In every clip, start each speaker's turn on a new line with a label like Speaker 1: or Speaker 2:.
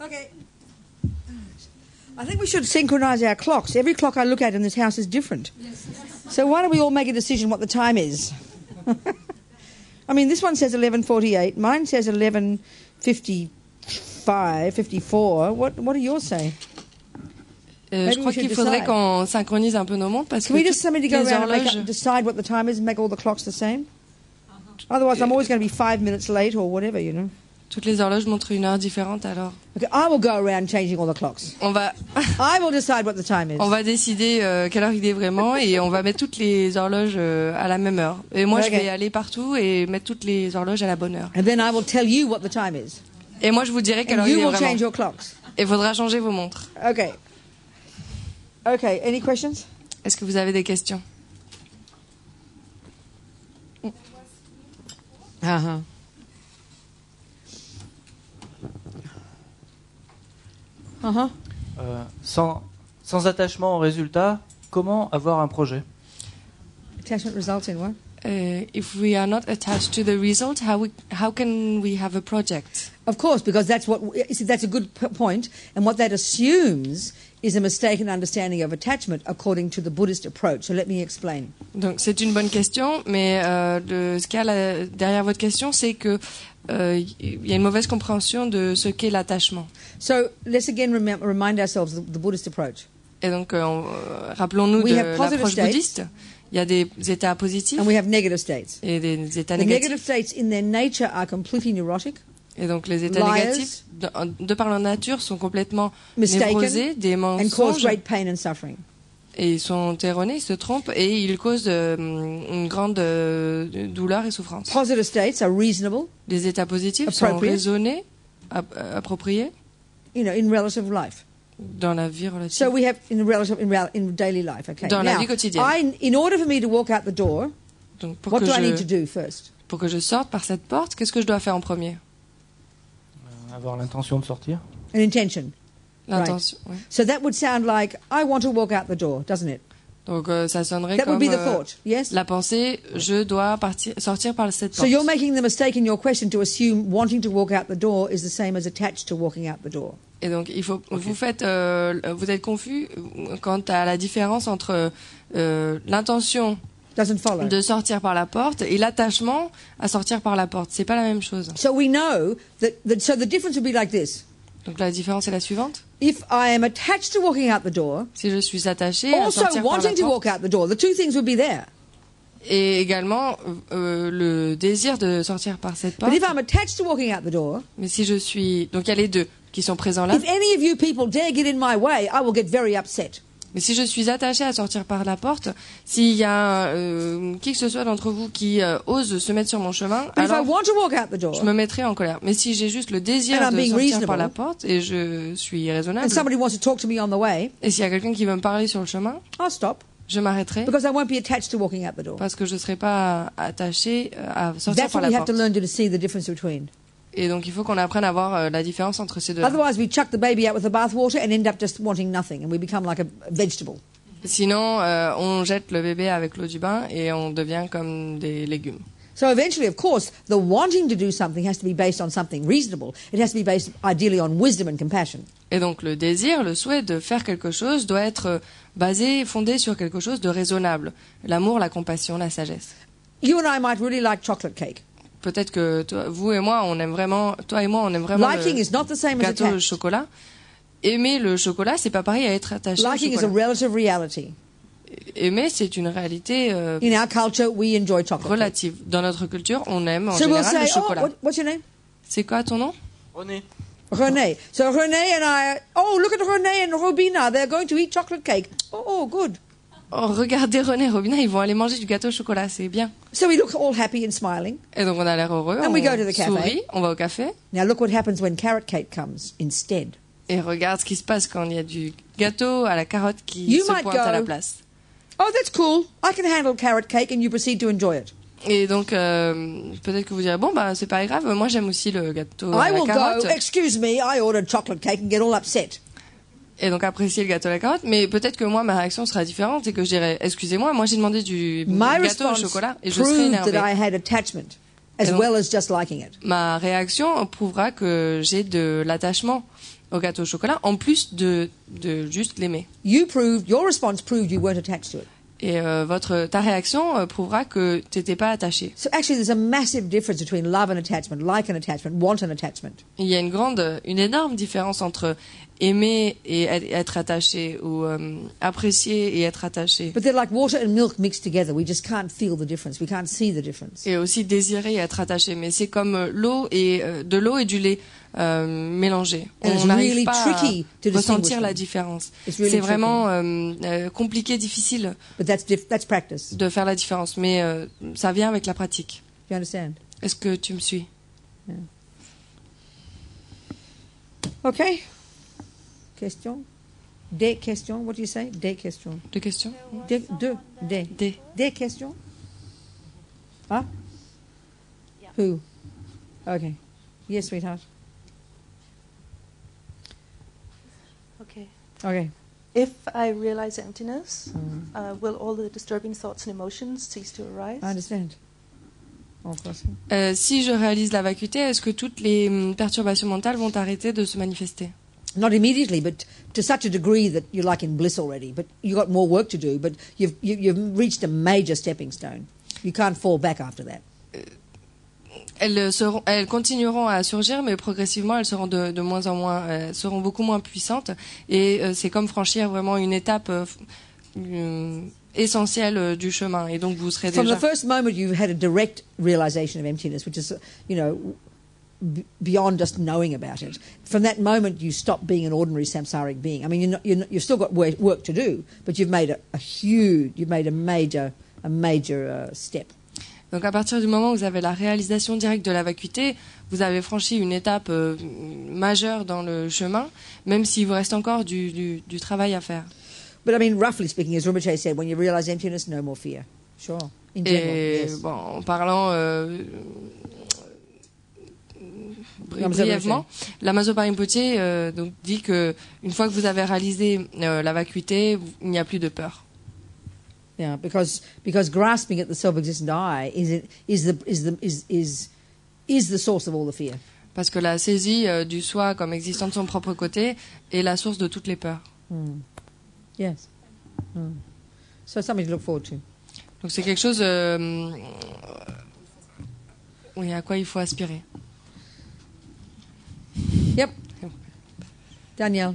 Speaker 1: Okay. I think we should synchronize our clocks. Every clock I look at in this house is different. Yes. So why don't we all make a decision what the time is? I mean, this one says 11:48. Mine says 11:55, 54. What do yours say?
Speaker 2: Je crois qu'il faudrait qu'on synchronise un peu nos montres parce que
Speaker 1: Can we just somebody go
Speaker 2: les
Speaker 1: around
Speaker 2: horloges...
Speaker 1: and decide what the time is and make all the clocks the same? Otherwise, I'm always going to be 5 minutes late or whatever, you know.
Speaker 2: Toutes les horloges montrent une heure différente alors.
Speaker 1: Okay, I will go around changing all the clocks. I will decide what the time is.
Speaker 2: On va décider quelle heure il est vraiment et on va mettre toutes les horloges à la même heure. Et moi, je vais aller partout et mettre toutes les horloges à la bonne heure.
Speaker 1: And then I will tell you what the time is.
Speaker 2: Et moi, je vous dirai quelle heure il est
Speaker 1: you will
Speaker 2: vraiment.
Speaker 1: change your clocks.
Speaker 2: Et il faudra changer vos montres.
Speaker 1: Okay. Okay, any questions?
Speaker 2: Est-ce que vous avez des questions?
Speaker 1: Uh-huh. Uh-huh.
Speaker 3: Sans attachement au résultat, comment avoir un projet?
Speaker 1: Attachment results in what?
Speaker 2: If we are not attached to the result, how can we have a project?
Speaker 1: Of course, because that's a good point, and what that assumes is a mistaken understanding of attachment according to the Buddhist approach. So let me explain.
Speaker 2: Donc c'est une bonne question, mais ce qu'il y a derrière votre question, c'est que il y a une mauvaise compréhension de ce qu'est l'attachement.
Speaker 1: So let's again remind ourselves the Buddhist approach.
Speaker 2: Et donc rappelons-nous de l'approche bouddhiste. Il y a des états positifs
Speaker 1: and we have negative states.
Speaker 2: Et des états
Speaker 1: négatifs.
Speaker 2: The
Speaker 1: negative states in their nature are completely neurotic.
Speaker 2: Et donc les états négatifs, de par leur nature, sont complètement névrosés, des mensonges,
Speaker 1: and cause great pain and suffering.
Speaker 2: Et ils sont erronés, ils se trompent et ils causent une grande douleur et souffrance.
Speaker 1: Positive states are reasonable.
Speaker 2: Les états positifs sont raisonnés, appropriés.
Speaker 1: You know, in relative life.
Speaker 2: Dans la vie relative.
Speaker 1: So we have in daily life. Okay.
Speaker 2: Dans la vie quotidienne.
Speaker 1: In order for me to walk out the door,
Speaker 2: donc
Speaker 1: what do I need to do first?
Speaker 2: Pour que je sorte par cette porte, qu'est-ce que je dois faire en premier?
Speaker 3: Avoir l'intention de sortir.
Speaker 1: An intention.
Speaker 2: L'intention.
Speaker 1: Right.
Speaker 2: Ouais.
Speaker 1: So that would sound like I want to walk out the door, doesn't it?
Speaker 2: Donc ça sonnerait
Speaker 1: that
Speaker 2: comme
Speaker 1: would be the thought, yes?
Speaker 2: La pensée, je dois sortir par cette porte.
Speaker 1: So you're making the mistake in your question to assume wanting to walk out the door is the same as attached to walking out the door.
Speaker 2: Et donc il faut vous êtes confus quant à la différence entre l'intention de sortir par la porte et l'attachement à sortir par la porte. C'est pas la même chose.
Speaker 1: So we know so the difference would be like this.
Speaker 2: Donc la différence est la suivante.
Speaker 1: If I am attached to walking out the door,
Speaker 2: si je suis attaché à sortir par la porte,
Speaker 1: also wanting to walk out the door, the two things would be there.
Speaker 2: Et également le désir de sortir par cette porte.
Speaker 1: But if I'm attached to walking out the door,
Speaker 2: mais si je suis, donc il y a les deux qui sont présents là.
Speaker 1: If any of you people dare get in my way, I will get very upset.
Speaker 2: Mais si je suis attaché à sortir par la porte, s'il y a qui que ce soit d'entre vous qui ose se mettre sur mon chemin, alors je me mettrai en colère. Mais si j'ai juste le désir de sortir par la porte et je suis raisonnable, et s'il y a quelqu'un qui veut me parler sur le chemin, je m'arrêterai parce que je ne serai pas attaché à sortir par la porte. Et donc il faut qu'on apprenne à voir la différence entre ces deux.
Speaker 1: Otherwise, we chuck the baby out with the bathwater and end up just wanting nothing, and we become like a vegetable.
Speaker 2: Sinon, on jette le bébé avec l'eau du bain et on devient comme des légumes.
Speaker 1: So eventually, of course, the wanting to do something has to be based on something reasonable. It has to be based, ideally, on wisdom and compassion.
Speaker 2: Et donc le désir, le souhait de faire quelque chose doit être fondé sur quelque chose de raisonnable. L'amour, la compassion, la sagesse.
Speaker 1: You and I might really like chocolate cake.
Speaker 2: Peut-être que vous et moi, on aime vraiment, toi et moi, on aime vraiment le gâteau au chocolat. Aimer le chocolat, c'est pas pareil à être attaché au chocolat.
Speaker 1: Liking is a relative reality.
Speaker 2: Aimer, c'est une réalité
Speaker 1: in our culture, we enjoy chocolate
Speaker 2: relative. Dans notre culture, on aime en général le chocolat.
Speaker 1: What's your name?
Speaker 2: C'est quoi ton nom?
Speaker 3: René.
Speaker 1: René. So René and I. Oh, look at René and Robina. They're going to eat chocolate cake. Oh, good.
Speaker 2: Oh, regardez René et Robina, ils vont aller manger du gâteau au chocolat, c'est bien.
Speaker 1: So we look all happy and smiling.
Speaker 2: Et donc on a l'air heureux,
Speaker 1: and
Speaker 2: on
Speaker 1: we go to the
Speaker 2: sourit, on va au café.
Speaker 1: Now look what happens when carrot cake comes instead.
Speaker 2: Et regarde ce qui se passe quand il y a du gâteau à la carotte qui se pointe à la place.
Speaker 1: Oh, that's cool. I can handle carrot cake, and you proceed to enjoy it.
Speaker 2: Et donc peut-être que vous direz bon bah c'est pas grave, moi j'aime aussi le gâteau à la carotte.
Speaker 1: Go, excuse me, I ordered chocolate cake and get all upset.
Speaker 2: Et donc apprécier le gâteau à la carotte, mais peut-être que moi ma réaction sera différente et que je dirais excusez-moi, moi j'ai demandé du gâteau au chocolat et je serai énervée.
Speaker 1: as well as just liking it.
Speaker 2: Ma réaction prouvera que j'ai de l'attachement au gâteau au chocolat, en plus de juste l'aimer.
Speaker 1: Your response proved you weren't attached to it.
Speaker 2: Et ta réaction prouvera que tu n'étais pas attaché.
Speaker 1: So actually, there's a massive difference between love and attachment, like an attachment, want an attachment.
Speaker 2: Il y a une énorme différence entre aimer et être attaché, ou apprécier et être attaché.
Speaker 1: But they're like water and milk mixed together. We just can't feel the difference. We can't see the difference.
Speaker 2: Et aussi désirer et être attaché, mais c'est comme de l'eau et du lait mélangés. On n'arrive pas à ressentir la différence. C'est vraiment compliqué, difficile de faire la différence, mais ça vient avec la pratique. Est-ce que tu me suis?
Speaker 1: Yeah. Okay. Question? Des questions? What do you say? Des questions.
Speaker 2: Deux questions?
Speaker 1: Des questions? Huh? Yeah. Who? Okay. Yes, sweetheart. Okay.
Speaker 4: If I realize emptiness, will all the disturbing thoughts and emotions cease to arise?
Speaker 1: I understand.
Speaker 2: Si je réalise la vacuité, est-ce que toutes les perturbations mentales vont arrêter de se manifester?
Speaker 1: Not immediately, but to such a degree that you're like in bliss already. But you've got more work to do, but you've reached a major stepping stone. You can't fall back after that.
Speaker 2: Elles continueront à surgir, mais progressivement, elles seront de moins en moins, seront beaucoup moins puissantes. Et c'est comme franchir vraiment une étape essentielle du chemin. Et donc, vous serez déjà...
Speaker 1: From the first moment, you've had a direct realization of emptiness, which is, beyond just knowing about it. From that moment, you stop being an ordinary samsaric being. I mean, you've still got work to do, but you've made a major step.
Speaker 2: Donc à partir du moment où vous avez la réalisation directe de la vacuité, vous avez franchi une étape majeure dans le chemin, même s'il vous reste encore du travail à faire.
Speaker 1: But I mean, roughly speaking, as Rinpoche said, when you realize emptiness, no more fear. Sure. In general, yes.
Speaker 2: Bon, en parlant brièvement, Lama Zopa Rinpoche donc dit que une fois que vous avez réalisé la vacuité, il n'y a plus de peur.
Speaker 1: Yeah, because grasping at the self-existent I is the source of all the fear.
Speaker 2: Parce que la saisie du soi comme existant de son propre côté est la source de toutes les peurs.
Speaker 1: Yes. So something to look forward to.
Speaker 2: Donc c'est quelque chose à quoi il faut aspirer.
Speaker 1: Yep. Daniel.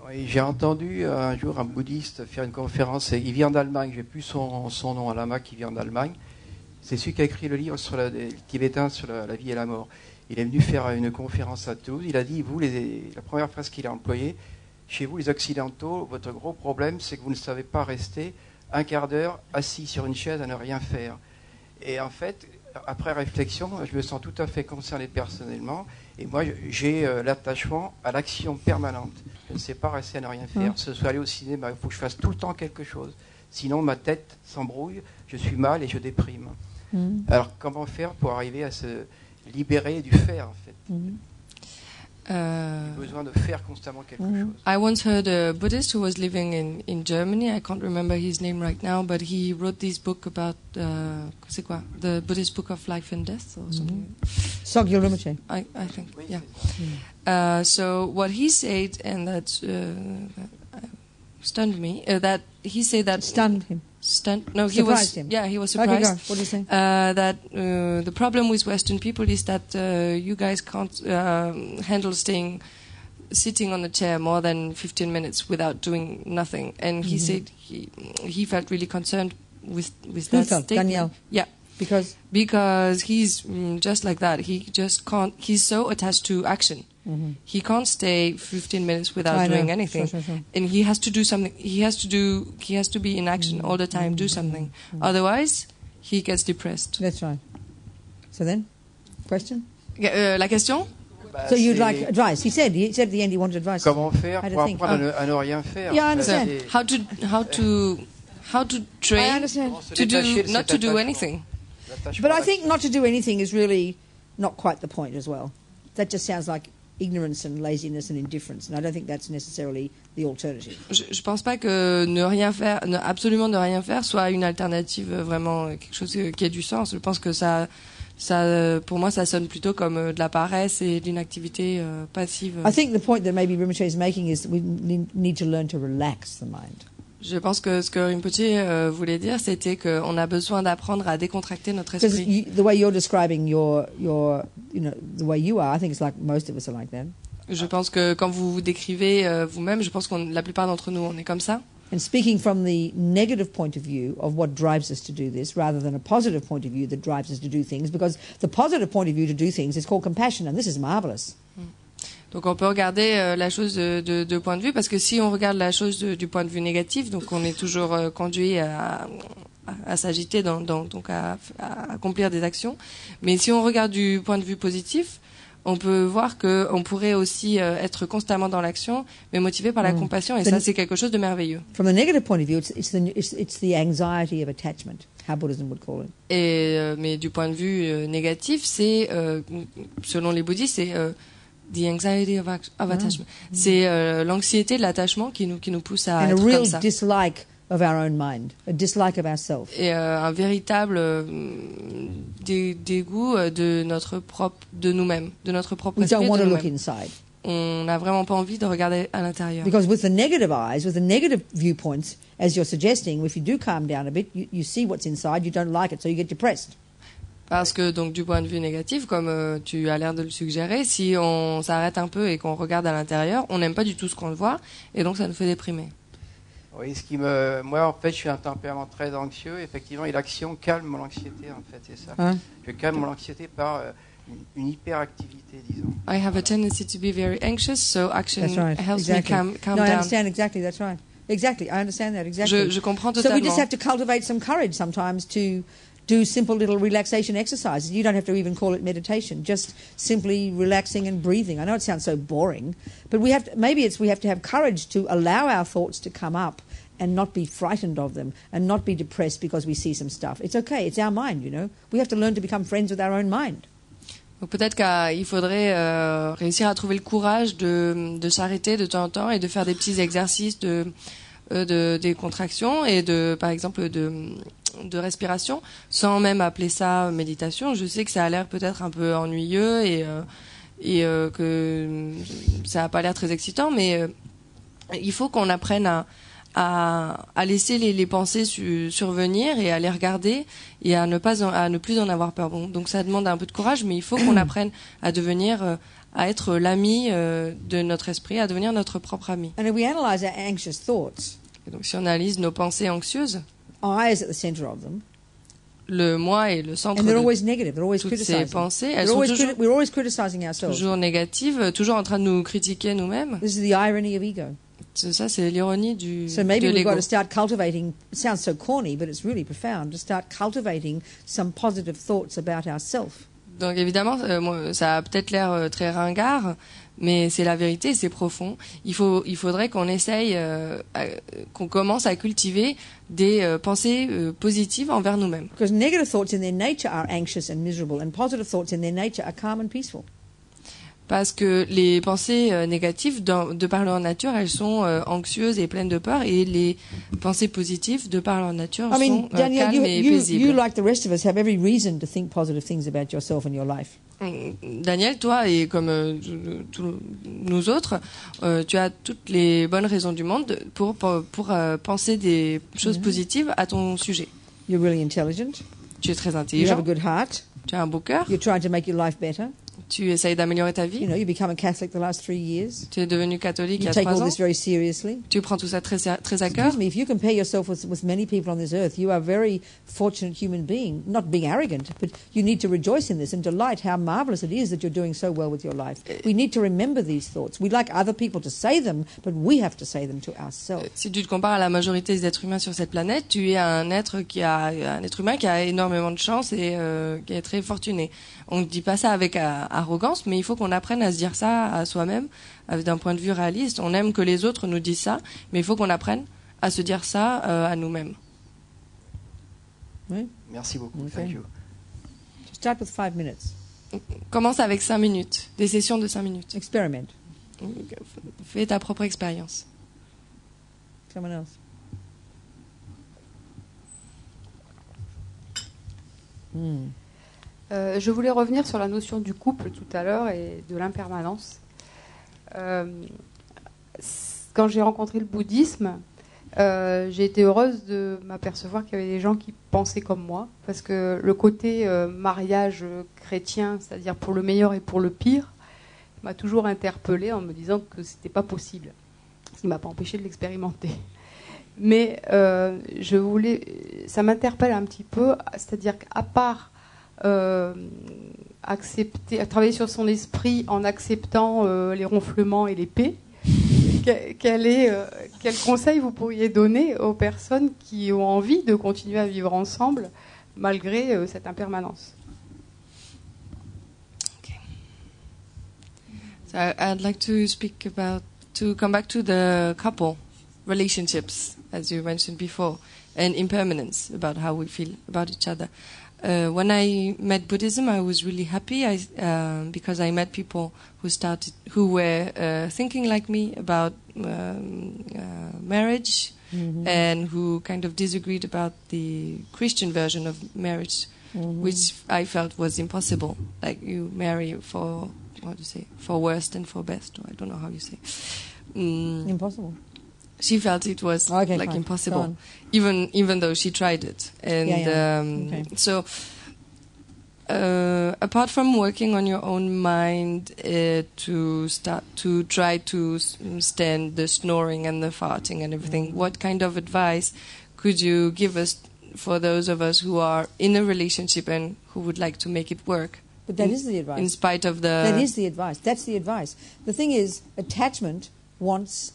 Speaker 5: Oui, j'ai entendu un jour un bouddhiste faire une conférence, il vient d'Allemagne, je n'ai plus son nom à lama, qui vient d'Allemagne. C'est celui qui a écrit le livre sur les Tibétains, sur la vie et la mort. Il est venu faire une conférence à Toulouse, il a dit, la première phrase qu'il a employée, chez vous les Occidentaux, votre gros problème c'est que vous ne savez pas rester un quart d'heure assis sur une chaise à ne rien faire. Et en fait, après réflexion, je me sens tout à fait concerné personnellement, et moi j'ai l'attachement à l'action permanente. Je ne sais pas rester à ne rien faire. Ce soit aller au cinéma, il faut que je fasse tout le temps quelque chose. Sinon, ma tête s'embrouille, je suis mal et je déprime. Alors, comment faire pour arriver à se libérer du faire, en fait? J'ai besoin de faire constamment quelque chose.
Speaker 2: I once heard a Buddhist who was living in Germany. I can't remember his name right now, but he wrote this book about c'est quoi? The Buddhist Book of Life and Death or something.
Speaker 1: Sogyal Rinpoche.
Speaker 2: I think, yeah. So what he said, and that stunned me, that he said that
Speaker 1: stunned him.
Speaker 2: No, he was.
Speaker 1: Him.
Speaker 2: Yeah, he was surprised.
Speaker 1: Okay, what do you say?
Speaker 2: That the problem with Western people is that you guys can't handle sitting on a chair more than 15 minutes without doing nothing. And he said he felt really concerned with that statement.
Speaker 1: Daniel.
Speaker 2: Yeah. Because he's just like that. He just can't. He's so attached to action. He can't stay 15 minutes without doing anything. Sure. And he has to do something. He has to be in action all the time, do something. Otherwise, he gets depressed.
Speaker 1: That's right. So then, question?
Speaker 2: La question?
Speaker 5: Bah,
Speaker 1: so you'd like advice? He said at the end he wanted advice.
Speaker 5: Comment faire pour apprendre à ne rien faire?
Speaker 1: Yeah, I understand.
Speaker 2: How to train
Speaker 1: I understand.
Speaker 2: Not to do anything.
Speaker 1: But I think not to do anything is really not quite the point as well. That just sounds like ignorance and laziness and indifference. And I don't think that's necessarily the alternative.
Speaker 2: Je pense pas que absolument ne rien faire soit une alternative vraiment quelque chose qui ait du sens. Je pense que ça, pour moi, ça sonne plutôt comme de la paresse et d'une activité passive.
Speaker 1: I think the point that maybe Rinpoche is making is we need to learn to relax the mind.
Speaker 2: Je pense que ce que Rinpoche voulait dire, c'était qu'on a besoin d'apprendre à décontracter notre esprit.
Speaker 1: Because the way you're describing your, the way you are, I think it's like most of us are like that.
Speaker 2: Je pense que quand vous vous décrivez vous-même, je pense que la plupart d'entre nous, on est comme ça.
Speaker 1: And speaking from the negative point of view of what drives us to do this, rather than a positive point of view that drives us to do things, because the positive point of view to do things is called compassion, and this is marvelous.
Speaker 2: Donc on peut regarder la chose de point de vue, parce que si on regarde la chose du point de vue négatif, donc on est toujours conduit à s'agiter, donc à accomplir des actions. Mais si on regarde du point de vue positif, on peut voir qu'on pourrait aussi être constamment dans l'action, mais motivé par la compassion, et ça c'est quelque chose de merveilleux.
Speaker 1: From the negative point of view, it's the anxiety of attachment, how Buddhism would call it.
Speaker 2: Et mais du point de vue négatif, c'est selon les bouddhistes, c'est the anxiety of attachment. C'est l'anxiété de l'attachement qui nous pousse à être comme ça.
Speaker 1: And a real dislike of our own mind, a dislike of ourselves.
Speaker 2: Et un véritable dégoût de nous-mêmes, de notre propre esprit.
Speaker 1: We don't want to look inside.
Speaker 2: On n'a vraiment pas envie de regarder à l'intérieur.
Speaker 1: Because with the negative eyes, with the negative viewpoints, as you're suggesting, if you do calm down a bit, you see what's inside, you don't like it, so you get depressed.
Speaker 2: Parce que donc du point de vue négatif, comme tu as l'air de le suggérer, si on s'arrête un peu et qu'on regarde à l'intérieur, on n'aime pas du tout ce qu'on voit, et donc ça nous fait déprimer.
Speaker 5: Oui, moi en fait, je suis un tempérament très anxieux, effectivement, et l'action calme mon anxiété, en fait, c'est ça. Je calme mon anxiété par une hyperactivité, disons.
Speaker 2: I have a tendency to be very anxious, so action helps me calm
Speaker 1: down. I understand exactly. That's right. Exactly, I understand that exactly.
Speaker 2: Je comprends totalement.
Speaker 1: So we just have to cultivate some courage sometimes to do simple little relaxation exercises. You don't have to even call it meditation, just simply relaxing and breathing. I know it sounds so boring, but we have to have courage to allow our thoughts to come up and not be frightened of them and not be depressed because we see some stuff. It's okay, it's our mind, you know. We have to learn to become friends with our own mind.
Speaker 2: Donc peut-être qu'il faudrait réussir à trouver le courage de s'arrêter de temps en temps et de faire des petits exercices des contractions et par exemple de respiration, sans même appeler ça méditation. Je sais que ça a l'air peut-être un peu ennuyeux et que ça n'a pas l'air très excitant, mais il faut qu'on apprenne à laisser les pensées survenir et à les regarder et à ne plus en avoir peur. Bon, donc ça demande un peu de courage, mais il faut qu'on apprenne à devenir à être l'ami de notre esprit, à devenir notre propre ami.
Speaker 1: And if we analyze our anxious thoughts,
Speaker 2: et donc si on analyse nos pensées anxieuses,
Speaker 1: I is at the center of them.
Speaker 2: Le moi est le centre
Speaker 1: and they're
Speaker 2: de
Speaker 1: always negative. They're always
Speaker 2: toutes ces pensées. Elles sont
Speaker 1: we're always criticizing ourselves.
Speaker 2: Toujours négatives, toujours en train de nous critiquer nous-mêmes.
Speaker 1: This is the irony of ego.
Speaker 2: Ça, c'est l'ironie de l'ego.
Speaker 1: So maybe we've got to start cultivating, it sounds so corny, but it's really profound, to start cultivating some positive thoughts about ourselves.
Speaker 2: Donc évidemment, ça a peut-être l'air très ringard, mais c'est la vérité, c'est profond. Il faudrait qu'on essaye, qu'on commence à cultiver des pensées positives envers nous-mêmes.
Speaker 1: Because negative thoughts in their nature are anxious and miserable, and positive thoughts in their nature are calm and peaceful.
Speaker 2: Parce que les pensées négatives, de par leur nature, elles sont anxieuses et pleines de peur, et les pensées positives, de par leur nature, sont
Speaker 1: Daniel,
Speaker 2: calmes et paisibles.
Speaker 1: You, like the rest of us, have every reason to think positive things about yourself and your life.
Speaker 2: Daniel, toi, et comme tous nous autres, tu as toutes les bonnes raisons du monde pour penser des choses positives à ton sujet.
Speaker 1: You're really intelligent.
Speaker 2: Tu es très intelligent.
Speaker 1: You have a good heart.
Speaker 2: Tu as un beau cœur.
Speaker 1: You're trying to make your life better.
Speaker 2: Tu essayes d'améliorer ta vie.
Speaker 1: You know, you become a Catholic the last 3 years.
Speaker 2: Tu es devenu catholique il y a
Speaker 1: 3 ans.
Speaker 2: You take
Speaker 1: all this very seriously.
Speaker 2: Tu prends tout ça très à cœur.
Speaker 1: Excuse me, if you compare yourself with many people on this earth, you are a very fortunate human being. Not being arrogant, but you need to rejoice in this and delight how marvelous it is that you're doing so well with your life. We need to remember these thoughts. We'd like other people to say them, but we have to say them to ourselves.
Speaker 2: Si tu te compares à la majorité des êtres humains sur cette planète, tu es un être humain qui a énormément de chance et qui est très fortuné. On ne dit pas ça avec arrogance, mais il faut qu'on apprenne à se dire ça à soi-même, d'un point de vue réaliste. On aime que les autres nous disent ça, mais il faut qu'on apprenne à se dire ça à nous-mêmes.
Speaker 1: Oui.
Speaker 5: Merci beaucoup.
Speaker 1: Okay.
Speaker 5: Thank you.
Speaker 1: Start with 5 minutes.
Speaker 2: Commence avec 5 minutes, des sessions de 5 minutes.
Speaker 1: Experiment.
Speaker 2: Fais ta propre expérience.
Speaker 1: Someone else.
Speaker 6: Je voulais revenir sur la notion du couple tout à l'heure et de l'impermanence. Quand j'ai rencontré le bouddhisme, j'ai été heureuse de m'apercevoir qu'il y avait des gens qui pensaient comme moi, parce que le côté mariage chrétien, c'est-à-dire pour le meilleur et pour le pire, m'a toujours interpellée en me disant que c'était pas possible, ce qui m'a pas empêché de l'expérimenter. Mais ça m'interpelle un petit peu, c'est-à-dire qu'à part travailler sur son esprit en acceptant les ronflements et les paix, quel conseil vous pourriez donner aux personnes qui ont envie de continuer à vivre ensemble malgré cette impermanence?
Speaker 2: Okay. So I'd like to come back to the couple relationships, as you mentioned before, and impermanence, about how we feel about each other. When I met Buddhism, I was really happy because I met people who were thinking like me about marriage, and who kind of disagreed about the Christian version of marriage, which I felt was impossible. Like you marry for worst and for best. Or I don't know how you say.
Speaker 1: Impossible.
Speaker 2: She felt it was impossible, even though she tried it. And so, apart from working on your own mind to start to try to stand the snoring and the farting and everything, what kind of advice could you give us for those of us who are in a relationship and who would like to make it work?
Speaker 1: But that is the advice.
Speaker 2: In spite of the...
Speaker 1: That is the advice. That's the advice. The thing is, attachment wants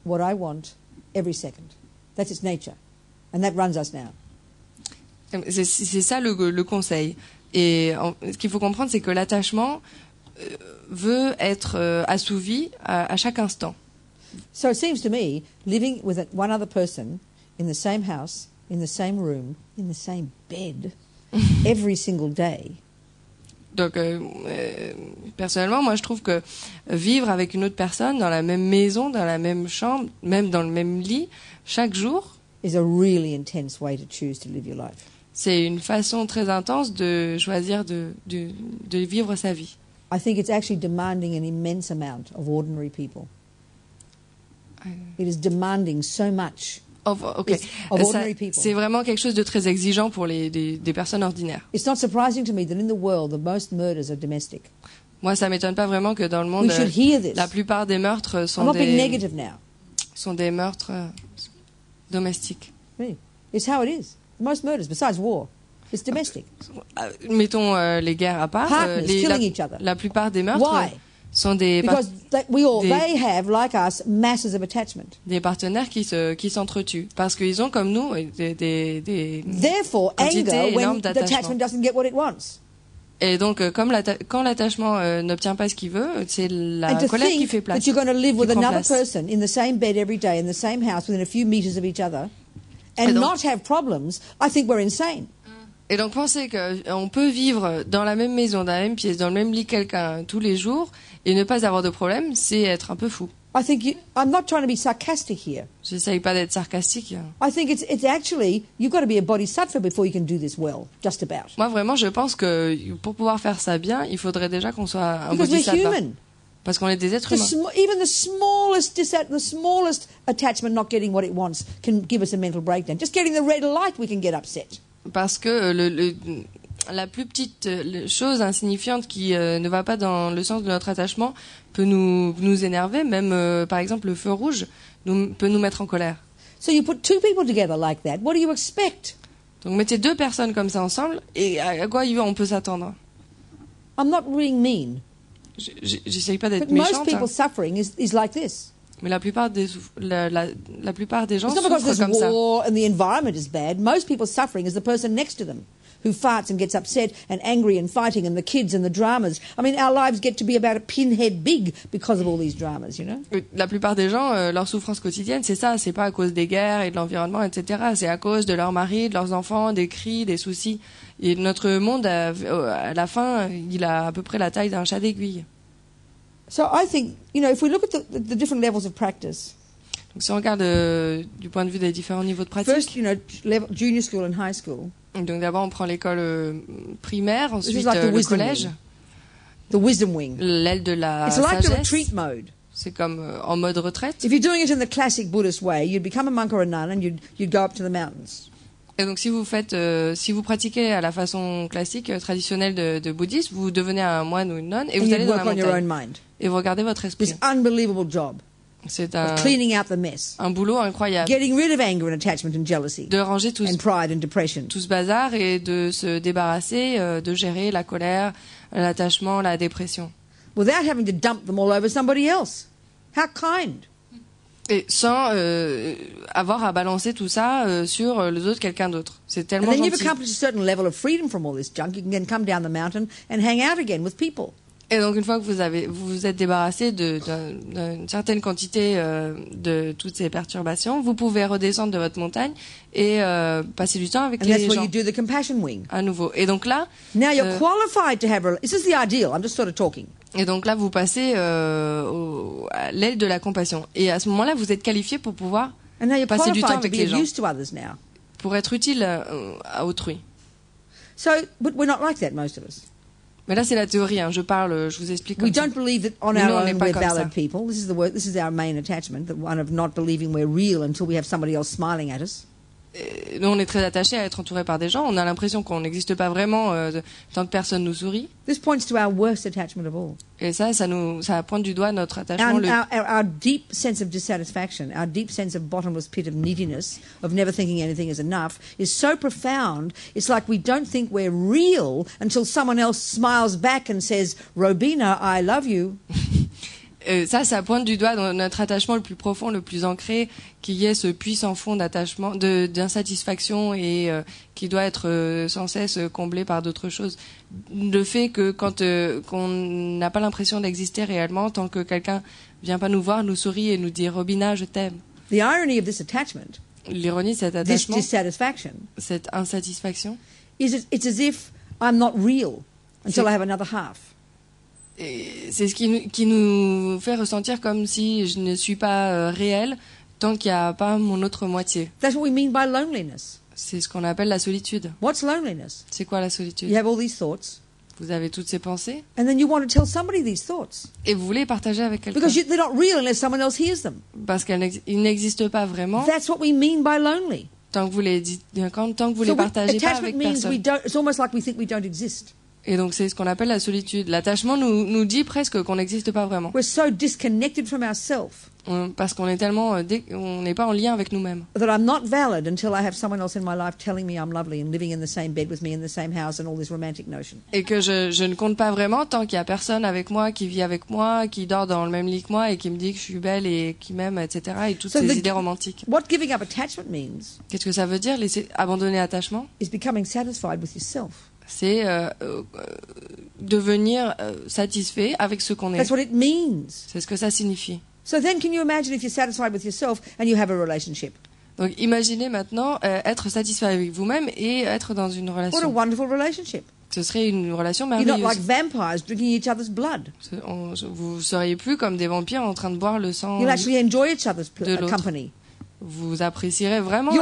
Speaker 1: what I want every second. That's its nature. And that runs us now.
Speaker 2: C'est ça le conseil. Et ce qu'il faut comprendre, c'est que l'attachement veut être assouvi à chaque instant.
Speaker 1: So it seems to me, living with one other person in the same house, in the same room, in the same bed, every single day.
Speaker 2: Donc, personnellement, moi, je trouve que vivre avec une autre personne dans la même maison, dans la même chambre, même dans le même lit, chaque jour,
Speaker 1: is a really intense way to choose to live your life.
Speaker 2: C'est une façon très intense de choisir de vivre sa vie.
Speaker 1: I think it's actually demanding an immense amount of ordinary people. It is demanding so much.
Speaker 2: C'est vraiment quelque chose de très exigeant pour des personnes ordinaires.
Speaker 1: It's not surprising to me that in the world the most murders are domestic.
Speaker 2: Moi, ça m'étonne pas vraiment que dans le monde, la plupart des meurtres sont des meurtres domestiques.
Speaker 1: Really. It's how it is. Most murders, besides war, it's domestic.
Speaker 2: Mettons les guerres à part.
Speaker 1: Killing each other.
Speaker 2: La plupart des meurtres.
Speaker 1: Why?
Speaker 2: Sont des
Speaker 1: they have, like us, masses of attachment.
Speaker 2: Des partenaires qui s'entretuent parce qu'ils ont comme nous des
Speaker 1: Therefore, anger when the attachment doesn't get what it wants.
Speaker 2: Et donc, quand l'attachement n'obtient pas ce qu'il veut, c'est la colère qui fait place.
Speaker 1: That you're going to live with another person in the same bed every day, in the same house, within a few meters of each other, and not have problems, I think we're insane.
Speaker 2: Et donc, penser qu'on peut vivre dans la même maison, dans la même pièce, dans le même lit quelqu'un tous les jours et ne pas avoir de problème, c'est être un peu fou.
Speaker 1: I think I'm not trying to be sarcastic here.
Speaker 2: J'essaye pas d'être sarcastique.
Speaker 1: I think it's actually you've got to be a bodhisattva before you can do this well, just about.
Speaker 2: Moi vraiment, je pense que pour pouvoir faire ça bien, il faudrait déjà qu'on soit un bodhisattva.
Speaker 1: Because we're human.
Speaker 2: Parce qu'on est des êtres humains.
Speaker 1: Even the smallest attachment not getting what it wants can give us a mental breakdown. Just getting the red light, we can get upset.
Speaker 2: Parce que la plus petite chose insignifiante qui ne va pas dans le sens de notre attachement peut nous énerver. Même, par exemple, le feu rouge peut nous mettre en colère.
Speaker 1: So you put two people together like that. What do you expect?
Speaker 2: Donc, mettez deux personnes comme ça ensemble, et à quoi on peut s'attendre?
Speaker 1: I'm not being mean.
Speaker 2: J'essaye pas d'être méchante.
Speaker 1: Most people's suffering is like this.
Speaker 2: Mais la plupart des gens
Speaker 1: souffrent comme ça. It's not because there's war and the environment is bad. Most people's suffering is the person next to them who farts and gets upset and angry and fighting and the kids and the dramas. I mean, our lives get to be about a pinhead big because of all these dramas, you know.
Speaker 2: La plupart des gens, leur souffrance quotidienne, c'est ça. C'est pas à cause des guerres et de l'environnement, etc. C'est à cause de leur mari, de leurs enfants, des cris, des soucis. Et notre monde, à la fin, il a à peu près la taille d'un chat d'aiguille.
Speaker 1: So I think, you know, if we look at the different levels of practice.
Speaker 2: Donc, si on regarde du point de vue des différents niveaux de pratique.
Speaker 1: First, you know, junior school and high school.
Speaker 2: Donc d'abord on prend l'école primaire, ensuite le collège.
Speaker 1: The wisdom wing.
Speaker 2: L'aile de la
Speaker 1: sagesse. It's like the retreat mode.
Speaker 2: C'est comme en mode retraite.
Speaker 1: If you're doing it in the classic Buddhist way, you'd become a monk or a nun and you'd go up to the mountains.
Speaker 2: Et donc si vous pratiquez à la façon classique, traditionnelle de bouddhisme, vous devenez un moine ou une nonne et vous allez dans la montagne. Et vous regardez votre esprit.
Speaker 1: This unbelievable job.
Speaker 2: C'est
Speaker 1: cleaning out the mess.
Speaker 2: Un boulot incroyable.
Speaker 1: Getting rid of anger and attachment and jealousy.
Speaker 2: De ranger tout
Speaker 1: and pride and depression.
Speaker 2: Tout ce bazar et de se débarrasser, de gérer la colère, l'attachement, la dépression.
Speaker 1: Without having to dump them all over somebody else. How kind.
Speaker 2: Et sans avoir à balancer tout ça sur les autres, quelqu'un d'autre. C'est tellement gentil.
Speaker 1: And then you've accomplished a certain level of freedom from all this junk. You can then come down the mountain and hang out again with people.
Speaker 2: Et donc une fois que vous vous êtes débarrassé d'une certaine quantité de toutes ces perturbations, vous pouvez redescendre de votre montagne et passer du temps avec les gens.
Speaker 1: You do the compassion wing.
Speaker 2: À nouveau. Et donc là,
Speaker 1: now you're qualified to have. This is the ideal. I'm just sort of talking.
Speaker 2: Et donc là, vous passez à l'aile de la compassion. Et à ce moment-là, vous êtes qualifié pour pouvoir passer du temps avec les gens, pour être utile à autrui.
Speaker 1: So, but we're not like that, most of us.
Speaker 2: Mais là, c'est la théorie. Je vous explique comme ça.
Speaker 1: We don't believe that on our own we're valid people. This is our main attachment, the one of not believing we're real until we have somebody else smiling at us.
Speaker 2: Nous, on est très attachés à être entourés par des gens. On a l'impression qu'on n'existe pas vraiment tant que personne nous sourit.
Speaker 1: This points to our worst attachment of all.
Speaker 2: Et ça pointe du doigt notre attachement.
Speaker 1: Our deep sense of dissatisfaction, our deep sense of bottomless pit of neediness, of never thinking anything is enough, is so profound. It's like we don't think we're real until someone else smiles back and says, "Robina, I love you."
Speaker 2: Ça pointe du doigt dans notre attachement le plus profond, le plus ancré, qui est ce puissant fond d'attachement, d'insatisfaction et qui doit être sans cesse comblé par d'autres choses. Le fait que qu'on n'a pas l'impression d'exister réellement tant que quelqu'un vient pas nous voir, nous sourit et nous dit Robina, je t'aime.
Speaker 1: The irony of this attachment,
Speaker 2: l'ironie de cet attachement,
Speaker 1: this dissatisfaction,
Speaker 2: cette insatisfaction,
Speaker 1: it's as if I'm not real until I have another half.
Speaker 2: Et c'est ce qui nous fait ressentir comme si je ne suis pas réel tant qu'il n'y a pas mon autre moitié.
Speaker 1: That's what we mean by loneliness.
Speaker 2: C'est ce qu'on appelle la solitude.
Speaker 1: What's loneliness?
Speaker 2: C'est quoi la solitude?
Speaker 1: You have all these thoughts.
Speaker 2: Vous avez toutes ces pensées.
Speaker 1: And then you want to tell somebody these thoughts.
Speaker 2: Et vous voulez partager avec quelqu'un.
Speaker 1: Because they're not real unless someone else hears them.
Speaker 2: Parce qu'ils n'existent pas vraiment.
Speaker 1: That's what we mean by lonely.
Speaker 2: Tant que vous les dites, tant que vous les partagez pas avec personne.
Speaker 1: It's almost like we think we don't exist.
Speaker 2: Et donc c'est ce qu'on appelle la solitude. L'attachement nous dit presque qu'on n'existe pas vraiment.
Speaker 1: We're so disconnected from ourselves.
Speaker 2: Parce qu'on est tellement on n'est pas en lien avec nous-mêmes.
Speaker 1: That I'm not valid until I have someone else in my life telling me I'm lovely and living in the same bed with me in the same house and all this romantic notion.
Speaker 2: Et que je ne compte pas vraiment tant qu'il y a personne avec moi qui vit avec moi, qui dort dans le même lit que moi et qui me dit que je suis belle et qui m'aime, etc. Et toutes ces idées romantiques.
Speaker 1: What giving up attachment means?
Speaker 2: Qu'est-ce que ça veut dire, abandonner l'attachement?
Speaker 1: Is becoming satisfied with yourself.
Speaker 2: C'est devenir satisfait avec ce qu'on est.
Speaker 1: That's what it means.
Speaker 2: C'est ce que ça signifie.
Speaker 1: So then can you imagine if you're satisfied with yourself and you have a relationship?
Speaker 2: Donc imaginez maintenant être satisfait avec vous-même et être dans une relation.
Speaker 1: What a wonderful relationship.
Speaker 2: Ce serait une relation merveilleuse.
Speaker 1: You're not like vampires drinking each other's blood.
Speaker 2: Vous seriez plus comme des vampires en train de boire le sang.
Speaker 1: You'll actually enjoy each other's company.
Speaker 2: Vous apprécierez vraiment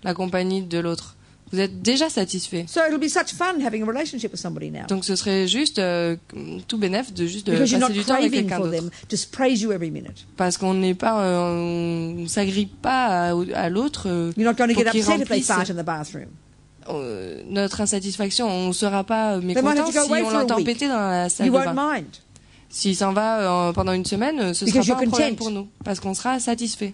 Speaker 2: la compagnie de l'autre. Vous êtes déjà satisfait.
Speaker 1: So it'll be such fun having a relationship with somebody now.
Speaker 2: Donc ce serait juste tout bénef de juste passer du temps avec quelqu'un d'autre.
Speaker 1: Just praise you every minute.
Speaker 2: Parce qu'on n'est pas, on s'agrippe pas à l'autre.
Speaker 1: You're not going to get upset if they fart in the bathroom.
Speaker 2: Notre insatisfaction, on sera pas mécontent si on l'entend péter dans la salle de bain. S'il s'en va pendant une semaine, ce sera pas un problème pour nous, parce qu'on sera satisfait.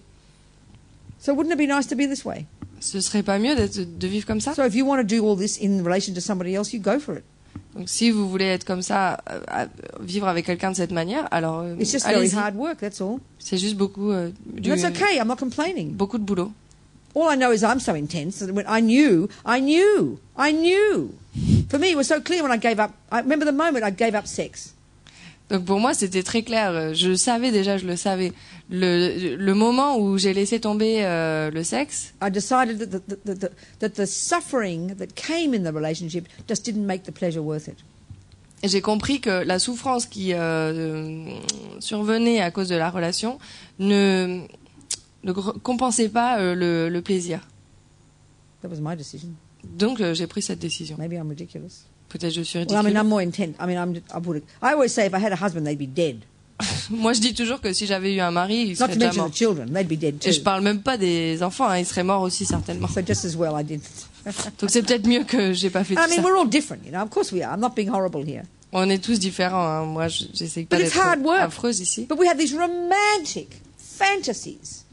Speaker 1: So wouldn't it be nice to be this way?
Speaker 2: Ce serait pas mieux de vivre comme ça?
Speaker 1: So if you want to do all this in relation to somebody else, you go for it.
Speaker 2: Donc si vous voulez être comme ça, vivre avec quelqu'un de cette manière, alors
Speaker 1: it's just very hard work, that's all.
Speaker 2: C'est juste beaucoup
Speaker 1: that's okay, I'm not complaining.
Speaker 2: Beaucoup de boulot.
Speaker 1: All I know is I'm so intense that when I knew. For me, it was so clear when I gave up. I remember the moment I gave up sex.
Speaker 2: Donc pour moi, c'était très clair. Je savais déjà, je le savais. Le moment où j'ai laissé tomber le sexe.
Speaker 1: I decided that the suffering that came in the relationship just didn't make the pleasure worth it.
Speaker 2: J'ai compris que la souffrance qui survenait à cause de la relation ne compensait pas le plaisir.
Speaker 1: That was my decision.
Speaker 2: Donc j'ai pris cette décision.
Speaker 1: Maybe I'm ridiculous.
Speaker 2: Peut-être je suis ridicule.
Speaker 1: Well, I mean, I'm more intent. I mean, I always say if I had a husband, they'd be dead.
Speaker 2: Moi, je dis toujours que si j'avais eu un mari, il serait déjà mort.
Speaker 1: Not to mention the children, they'd be dead too.
Speaker 2: Et je parle même pas des enfants, hein, ils seraient morts aussi certainement.
Speaker 1: So just as well I didn't.
Speaker 2: Donc c'est peut-être mieux que j'ai pas fait tout ça.
Speaker 1: I mean, we're all different, you know. Of course we are. I'm not being horrible here.
Speaker 2: On est tous différents. Hein. Moi, j'essaie pas d'être affreuse ici.
Speaker 1: But we have these romantic fantasies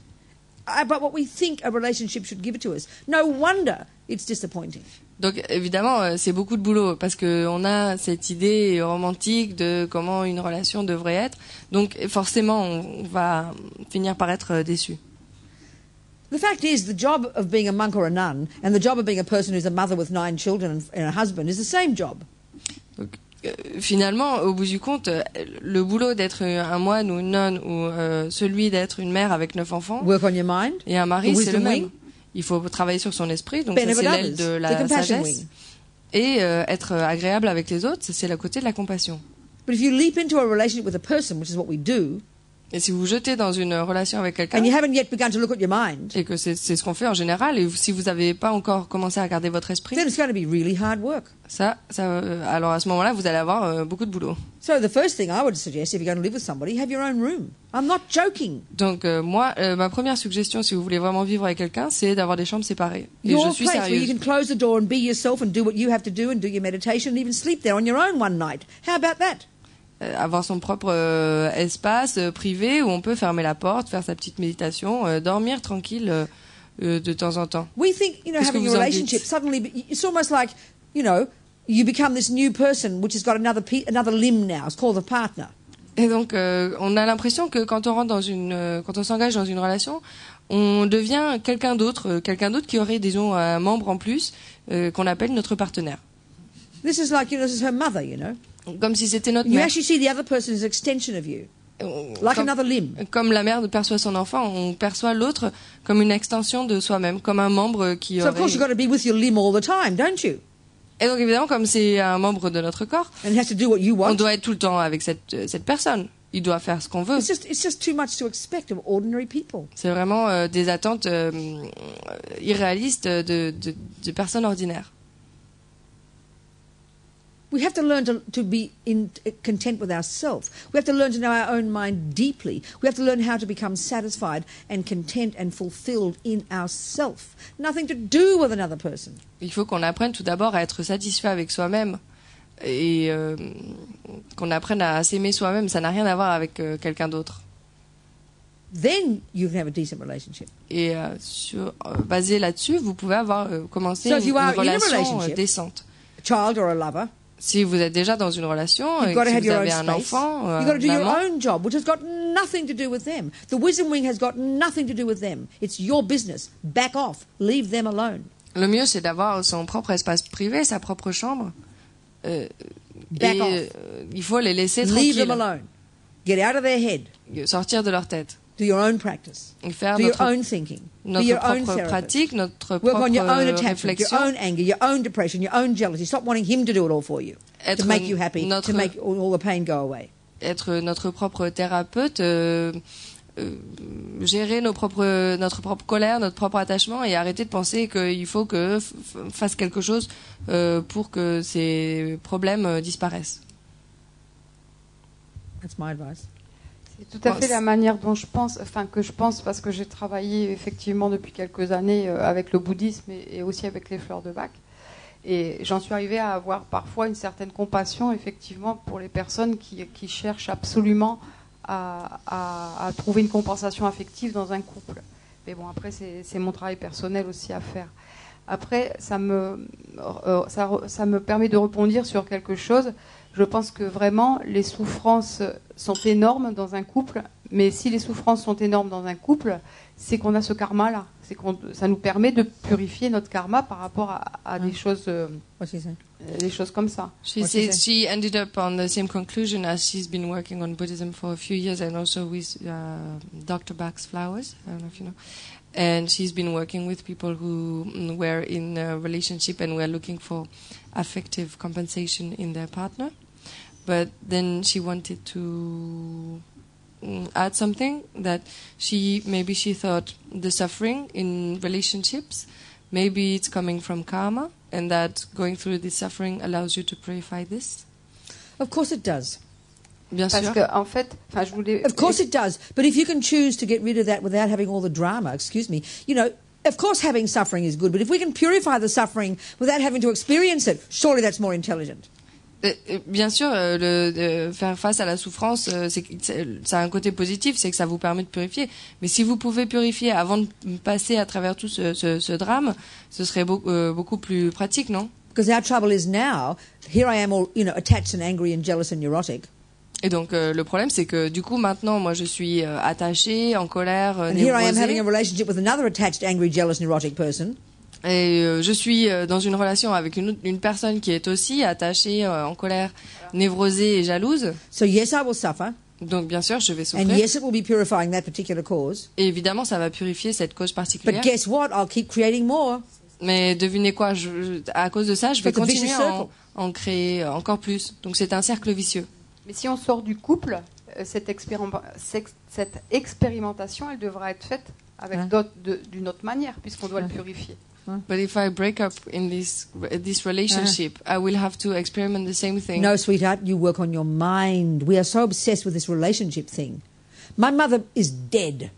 Speaker 1: about what we think a relationship should give to us. No wonder it's disappointing.
Speaker 2: Donc évidemment, c'est beaucoup de boulot parce que on a cette idée romantique de comment une relation devrait être. Donc forcément, on va finir par être déçu.
Speaker 1: The fact is, the job of being a monk or a nun and the job of being a person who's a mother with 9 children and a husband is the same job.
Speaker 2: Donc, finalement, au bout du compte, le boulot d'être un moine ou une nonne ou celui d'être une mère avec 9 enfants
Speaker 1: Work on your mind,
Speaker 2: et un mari, c'est le même. Il faut travailler sur son esprit, donc ça, c'est l'aile de la sagesse. Et être agréable avec les autres, c'est le côté de la compassion.
Speaker 1: But if you leap into a relationship with a person, which is what we do,
Speaker 2: et si vous vous jetez dans une relation avec quelqu'un,
Speaker 1: and you haven't yet begun to look at your mind,
Speaker 2: et que c'est ce qu'on fait en général, et si vous n'avez pas encore commencé à regarder votre esprit,
Speaker 1: then it's going to be really hard work.
Speaker 2: Alors à ce moment-là, vous allez avoir beaucoup de boulot.
Speaker 1: So the first thing I would suggest, if you're going to live with somebody, have your own room. I'm not joking.
Speaker 2: Donc moi, ma première suggestion, si vous voulez vraiment vivre avec quelqu'un, c'est d'avoir des chambres séparées. Et je suis sérieuse.
Speaker 1: Where you can close the door and be yourself and do what you have to do and do your meditation and even sleep there on your own one night. How about that?
Speaker 2: Avoir son propre espace privé où on peut fermer la porte, faire sa petite méditation, dormir tranquille de temps en temps.
Speaker 1: We think, having a relationship suddenly, it's almost like, you become this new person which has got another limb now. It's called a partner.
Speaker 2: Et donc, on a l'impression que quand on s'engage dans une relation, on devient quelqu'un d'autre qui aurait, disons, un membre en plus qu'on appelle notre partenaire.
Speaker 1: This is like, this is her mother,
Speaker 2: Comme si c'était notre
Speaker 1: mère.
Speaker 2: You
Speaker 1: actually see the other person as an extension of you, like another limb.
Speaker 2: Comme la mère perçoit son enfant, on perçoit l'autre comme une extension de soi-même, comme un membre qui aurait...
Speaker 1: So of course you've got to be with your limb all the time, don't you?
Speaker 2: Et donc évidemment, comme c'est un membre de notre corps,
Speaker 1: and it has to do what you want.
Speaker 2: On doit être tout le temps avec cette personne. Il doit faire ce qu'on veut.
Speaker 1: It's just too much to expect of ordinary people.
Speaker 2: C'est vraiment des attentes irréalistes de personnes ordinaires.
Speaker 1: We have to learn to be content with ourselves. We have to learn to know our own mind deeply. We have to learn how to become satisfied and content and fulfilled in ourselves. Nothing to do with another person.
Speaker 2: Il faut qu'on apprenne tout d'abord à être satisfait avec soi-même et qu'on apprenne à s'aimer soi-même. Ça n'a rien à voir avec quelqu'un d'autre.
Speaker 1: Then you can have a decent relationship.
Speaker 2: Et basé là-dessus, vous pouvez commencer une relation décente.
Speaker 1: A child or a lover.
Speaker 2: Si vous êtes déjà dans une relation et que vous avez un enfant,
Speaker 1: you've got to do your own job, which has got nothing to do with them. The wisdom wing has got nothing to do with them. It's your business. Back off. Leave them alone.
Speaker 2: Le mieux, c'est d'avoir son propre espace privé, sa propre chambre.
Speaker 1: Back off.
Speaker 2: Il faut les laisser tranquilles.
Speaker 1: Leave them alone. Get out of their head.
Speaker 2: Sortir de leur tête.
Speaker 1: Do your own practice.
Speaker 2: Faire
Speaker 1: do your own thinking.
Speaker 2: Notre propre pratique, notre
Speaker 1: Work
Speaker 2: propre
Speaker 1: on your own attachment,
Speaker 2: réflexion.
Speaker 1: your own anger, your own depression, your own jealousy. Stop wanting him to do it all for you. To make you happy, to make all the pain go away.
Speaker 2: Être notre propre thérapeute, gérer notre propre colère, notre propre attachement et arrêter de penser qu'il faut que fasse quelque chose pour que ces problèmes disparaissent.
Speaker 1: That's my advice.
Speaker 6: C'est tout à fait la manière dont je pense, parce que j'ai travaillé effectivement depuis quelques années avec le bouddhisme et aussi avec les fleurs de Bach. Et j'en suis arrivée à avoir parfois une certaine compassion, effectivement, pour les personnes qui cherchent absolument à trouver une compensation affective dans un couple. Mais bon, après, c'est mon travail personnel aussi à faire. Après, ça me permet de rebondir sur quelque chose. Je pense que vraiment, les souffrances sont énormes dans un couple, mais si les souffrances sont énormes dans un couple, c'est qu'on a ce karma-là. Ça nous permet de purifier notre karma par rapport à des choses comme ça.
Speaker 2: She ended up on the same conclusion as she's been working on Buddhism for a few years and also with Dr. Bach's Flowers. I don't know if you know. And she's been working with people who were in a relationship and were looking for affective compensation in their partner. But then she wanted to add something that she thought the suffering in relationships, maybe it's coming from karma, and that going through this suffering allows you to purify this.
Speaker 1: Of course it does.
Speaker 2: Bien sûr.
Speaker 6: Parce que, en fait, je voulais...
Speaker 1: Of course it does. But if you can choose to get rid of that without having all the drama, excuse me, you know, of course having suffering is good, but if we can purify the suffering without having to experience it, surely that's more intelligent.
Speaker 2: Bien sûr, faire face à la souffrance, ça a un côté positif, c'est que ça vous permet de purifier. Mais si vous pouvez purifier avant de passer à travers tout ce drame, ce serait beaucoup plus pratique, non?
Speaker 1: Because our trouble is now, here I am all, you know, attached and angry and jealous and neurotic.
Speaker 2: Et donc le problème, c'est que du coup maintenant, moi, je suis attachée, en colère,
Speaker 1: and here I am having a relationship with another attached, angry, jealous, neurotic person.
Speaker 2: Et je suis dans une relation avec une personne qui est aussi attachée, en colère, névrosée et jalouse.
Speaker 1: So yes, I will suffer.
Speaker 2: Donc bien sûr, je vais souffrir.
Speaker 1: And yes, it will be purifying that particular cause.
Speaker 2: Et évidemment, ça va purifier cette cause particulière.
Speaker 1: But guess what? I'll keep creating more.
Speaker 2: Mais devinez quoi, à cause de ça, je vais continuer à en créer encore plus. Donc c'est un cercle vicieux.
Speaker 6: Mais si on sort du couple, cette expérimentation, elle devra être faite avec d'une autre manière, puisqu'on doit le purifier.
Speaker 2: But if I break up in this relationship, I will have to experiment the same thing.
Speaker 1: No, sweetheart, you work on your mind. We are so obsessed with this relationship thing. My mother is dead.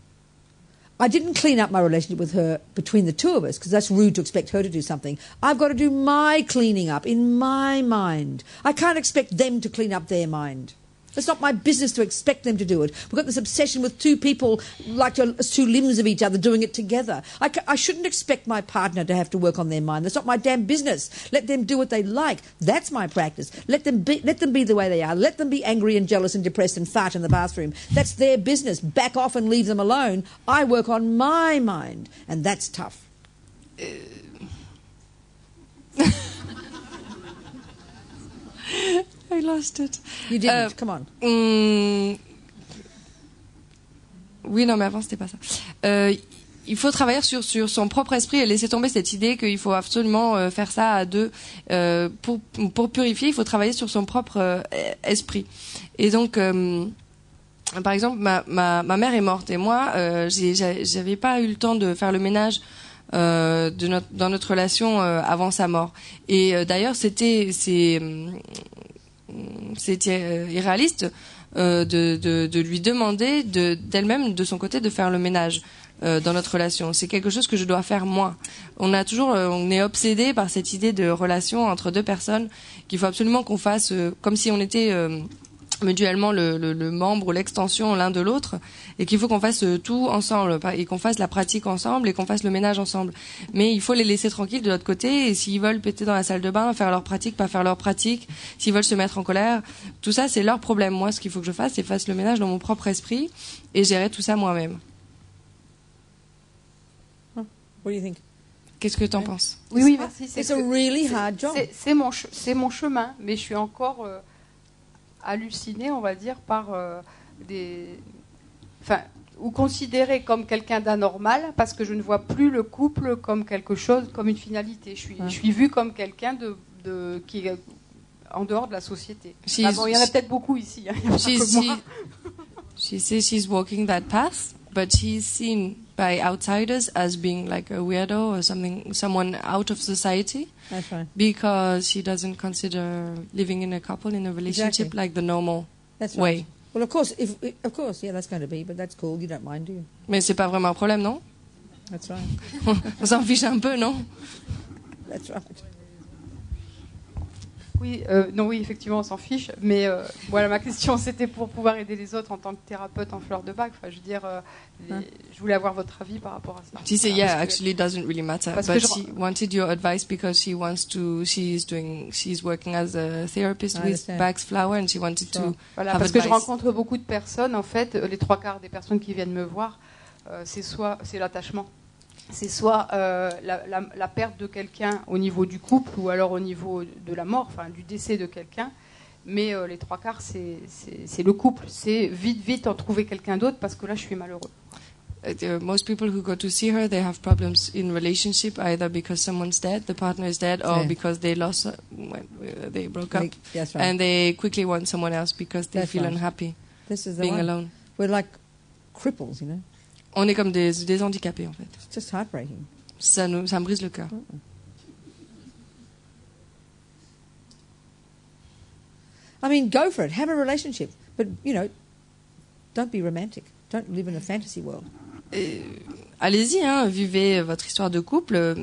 Speaker 1: I didn't clean up my relationship with her between the two of us, because that's rude to expect her to do something. I've got to do my cleaning up in my mind. I can't expect them to clean up their mind. It's not my business to expect them to do it. We've got this obsession with two people, like two limbs of each other, doing it together. I shouldn't expect my partner to have to work on their mind. That's not my damn business. Let them do what they like. That's my practice. Let them be the way they are. Let them be angry and jealous and depressed and fart in the bathroom. That's their business. Back off and leave them alone. I work on my mind. And that's tough.
Speaker 2: I lost it.
Speaker 1: You didn't. Come on.
Speaker 2: Oui, non, mais avant, c'était pas ça. Il faut travailler sur son propre esprit et laisser tomber cette idée qu'il faut absolument faire ça à deux. Pour purifier, il faut travailler sur son propre esprit. Et donc, par exemple, ma mère est morte et moi, j'avais pas eu le temps de faire le ménage dans notre relation avant sa mort. Et d'ailleurs, c'était irréaliste de lui demander d'elle-même, de son côté, de faire le ménage dans notre relation. C'est quelque chose que je dois faire moi. On est obsédé par cette idée de relation entre deux personnes qu'il faut absolument qu'on fasse comme si on était mutuellement le membre ou l'extension l'un de l'autre, et qu'il faut qu'on fasse tout ensemble et qu'on fasse la pratique ensemble et qu'on fasse le ménage ensemble. Mais il faut les laisser tranquilles de l'autre côté, et s'ils veulent péter dans la salle de bain, faire leur pratique, pas faire leur pratique, s'ils veulent se mettre en colère, tout ça c'est leur problème. Moi, ce qu'il faut que je fasse, c'est faire le ménage dans mon propre esprit et gérer tout ça moi-même.
Speaker 1: What do you think?
Speaker 2: Qu'est-ce que tu en penses?
Speaker 6: Oui, merci.
Speaker 1: It's a really hard job.
Speaker 6: C'est mon chemin, mais je suis encore hallucinée, on va dire, par ou considérée comme quelqu'un d'anormal, parce que je ne vois plus le couple comme quelque chose, comme une finalité. Je suis vue comme quelqu'un qui est en dehors de la société. Il y en a peut-être beaucoup ici.
Speaker 2: She says she's walking that path, but she's seen by outsiders as being like a weirdo or someone out of society.
Speaker 1: That's right.
Speaker 2: Because she doesn't consider living in a couple, in a relationship, like the normal way.
Speaker 1: Well, of course, yeah, that's going to be, but that's cool. You don't mind, do you?
Speaker 2: Mais c'est pas vraiment un problème, non?
Speaker 1: That's right.
Speaker 2: On s'en fiche un peu, non?
Speaker 1: That's right.
Speaker 6: Oui, non, oui, effectivement, on s'en fiche. Mais voilà, ma question, c'était pour pouvoir aider les autres en tant que thérapeute en fleurs de bac. Enfin, je veux dire, je voulais avoir votre avis par rapport à ça.
Speaker 2: She said, yeah, actually, it doesn't really matter. But she wanted your advice because she wants to. She's working as a therapist with Bach's flower, and she wanted to.
Speaker 6: Voilà, parce que je rencontre beaucoup de personnes. En fait, les 3/4 des personnes qui viennent me voir, c'est l'attachement. C'est soit la perte de quelqu'un au niveau du couple ou alors au niveau de la mort, enfin du décès de quelqu'un. Mais les 3/4, c'est le couple. C'est vite en trouver quelqu'un d'autre parce que là, je suis malheureux.
Speaker 2: Most people who go to see her, they have problems in relationship, either because someone's dead, the partner is dead, or because they lost when they broke up.
Speaker 1: That's right.
Speaker 2: And they quickly want someone else because they feel unhappy being alone.
Speaker 1: We're like cripples, you know.
Speaker 2: On est comme des handicapés, en fait.
Speaker 1: It's just heartbreaking.
Speaker 2: Ça me brise le cœur.
Speaker 1: I mean, go for it. Have a relationship. But, you know, don't be romantic. Don't live in a fantasy world.
Speaker 2: Allez-y, hein, vivez votre histoire de couple,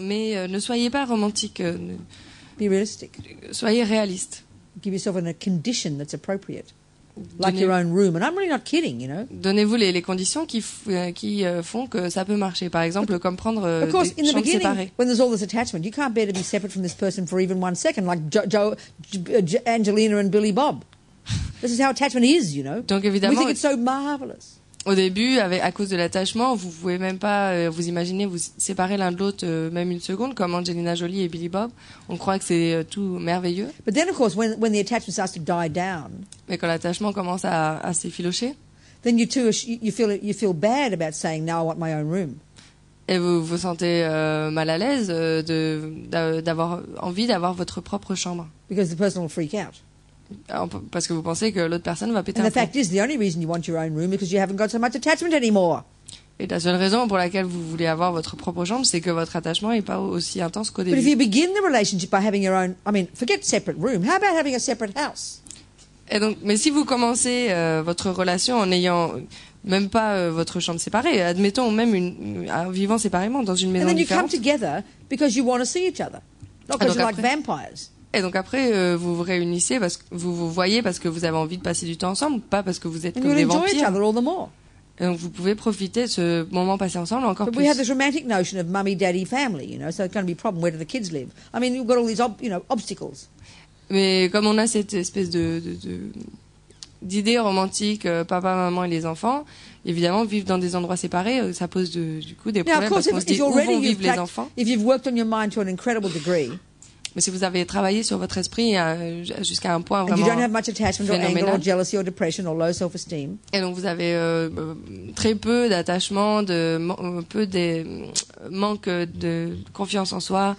Speaker 2: mais ne soyez pas romantique.
Speaker 1: Be realistic.
Speaker 2: Soyez réaliste.
Speaker 1: Give yourself in a condition that's appropriate. Like your own room. And I'm really not kidding, you know.
Speaker 2: Donnez-vous les conditions qui font que ça peut marcher. Par exemple, comme prendre des chambres séparées.
Speaker 1: When there's all this attachment, you can't bear to be separate from this person for even 1 second, like Angelina and Billy Bob. This is how attachment is, you know.
Speaker 2: Donc évidemment,
Speaker 1: we think it's so marvelous.
Speaker 2: Au début, à cause de l'attachement, vous pouvez même pas vous imaginer vous séparer l'un de l'autre même une seconde, comme Angelina Jolie et Billy Bob. On croit que c'est tout merveilleux.
Speaker 1: But then, of course, when the attachment starts to die down,
Speaker 2: mais quand l'attachement commence à s'effilocher,
Speaker 1: then you feel bad about saying, "No, I want my own room."
Speaker 2: Et vous vous sentez mal à l'aise d'avoir envie d'avoir votre propre chambre.
Speaker 1: Because the person will freak out.
Speaker 2: Parce que vous pensez que l'autre personne va péter un
Speaker 1: plomb. And the fact is, the only reason you want your own room is because you haven't got so much attachment anymore.
Speaker 2: Et la seule raison pour laquelle vous voulez avoir votre propre chambre, c'est que votre attachement n'est pas aussi intense qu'au début.
Speaker 1: But if you begin the relationship by having your own, I mean, forget separate room. How about having a separate house?
Speaker 2: Et donc, mais si vous commencez votre relation en n'ayant même pas votre chambre séparée, admettons même en vivant séparément dans une maison différente.
Speaker 1: And then you come together because you want to see each other, not because you're like vampires.
Speaker 2: Et donc après, vous vous réunissez parce que vous vous voyez parce que vous avez envie de passer du temps ensemble, pas parce que vous êtes comme des vampires. Et donc vous pouvez profiter de ce moment passé ensemble encore plus.
Speaker 1: But we have this romantic notion of mummy, daddy, family, you know, so it's going to be a problem. Where do the kids live? I mean, you've got all these, obstacles.
Speaker 2: Mais comme on a cette espèce d'idée romantique, papa, maman et les enfants, évidemment, vivre dans des endroits séparés, ça pose du coup des problèmes parce qu'on se dit où vont vivre les enfants.
Speaker 1: If you've worked on your mind to an incredible degree.
Speaker 2: Mais si vous avez travaillé sur votre esprit jusqu'à un point vraiment
Speaker 1: phénoménal, et
Speaker 2: donc vous avez très peu d'attachement, peu de manque de confiance en soi,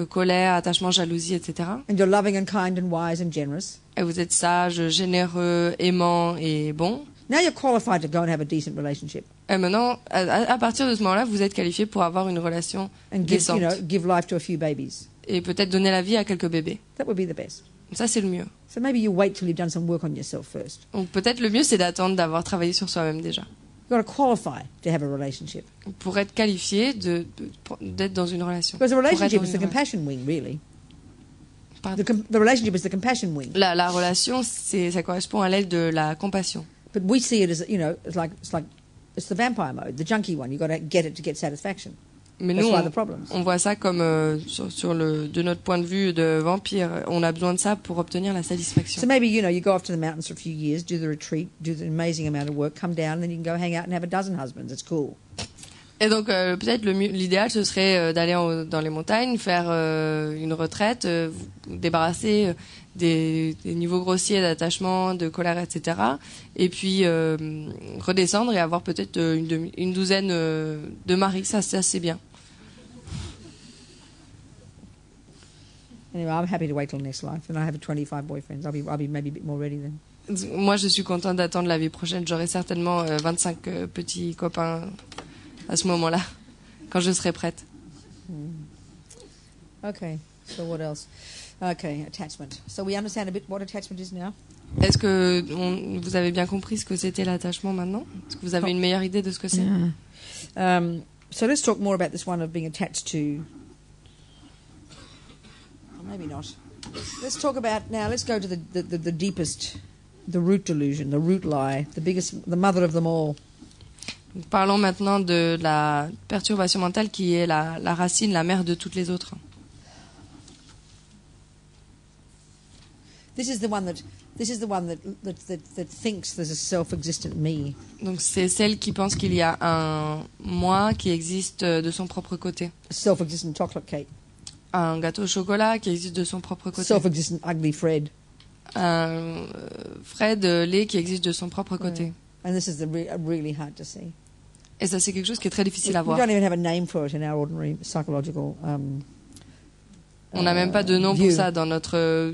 Speaker 2: colère, attachement, jalousie, etc.
Speaker 1: And you're loving and kind and wise and generous.
Speaker 2: Et vous êtes sage, généreux, aimant et bon.
Speaker 1: Now you're qualified to go and have a decent relationship.
Speaker 2: Et maintenant, à partir de ce moment-là, vous êtes qualifié pour avoir une relation décente.
Speaker 1: Give life to a few babies.
Speaker 2: Et peut-être donner la vie à quelques bébés.
Speaker 1: That would be the best.
Speaker 2: Ça, c'est le mieux.
Speaker 1: So maybe you wait till you've done some work on yourself first.
Speaker 2: Donc peut-être le mieux, c'est d'attendre d'avoir travaillé sur soi-même déjà.
Speaker 1: You've got to qualify to have a relationship.
Speaker 2: Pour être qualifié d'être dans une relation.
Speaker 1: Because a relationship is the compassion wing, really. The relationship is the compassion wing.
Speaker 2: La relation, ça correspond à l'aile de la compassion.
Speaker 1: But we see it as, it's the vampire mode, the junkie one. You've got to get it to get satisfaction.
Speaker 2: Mais nous, on voit ça comme de notre point de vue de vampire. On a besoin de ça pour obtenir la satisfaction.
Speaker 1: So maybe you go off to the mountains for a few years, do the retreat, do the amazing amount of work, come down, and then you can go hang out and have a dozen husbands. It's cool.
Speaker 2: Et donc peut-être l'idéal ce serait d'aller dans les montagnes, faire une retraite, débarrasser des niveaux grossiers d'attachement, de colère, etc. Et puis redescendre et avoir peut-être une douzaine de maris. Ça c'est bien.
Speaker 1: Anyway, I'm happy to wait till next life, and I have 25 boyfriends. I'll be maybe a bit more ready then.
Speaker 2: Moi, je suis contente d'attendre la vie prochaine. J'aurai certainement 25 petits copains à ce moment-là, quand je serai prête.
Speaker 1: Okay, so what else? Okay, attachment. So we understand a bit what attachment is now?
Speaker 2: Est-ce que vous avez bien compris ce que c'était l'attachement maintenant? Est-ce que vous avez une meilleure idée de ce que c'est?
Speaker 1: So let's talk more about this one of being attached to... maybe not. Let's talk about now. Let's go to the deepest, the root delusion, the root lie, the biggest, the mother of them all.
Speaker 2: Parlons maintenant de la perturbation mentale qui est la racine, la mère de toutes les autres.
Speaker 1: This is the one that thinks there's a self-existent me.
Speaker 2: Donc c'est celle qui pense qu'il y a un moi qui existe de son propre côté.
Speaker 1: A self-existent chocolate cake.
Speaker 2: Un gâteau au chocolat qui existe de son propre côté.
Speaker 1: Self-existent ugly Fred.
Speaker 2: Un Fred laid qui existe de son propre côté.
Speaker 1: Yeah. And this is really hard to see.
Speaker 2: Et ça c'est quelque chose qui est très difficile à voir.
Speaker 1: We don't even have a name for it in our ordinary psychological.
Speaker 2: On n'a même pas de nom pour ça dans notre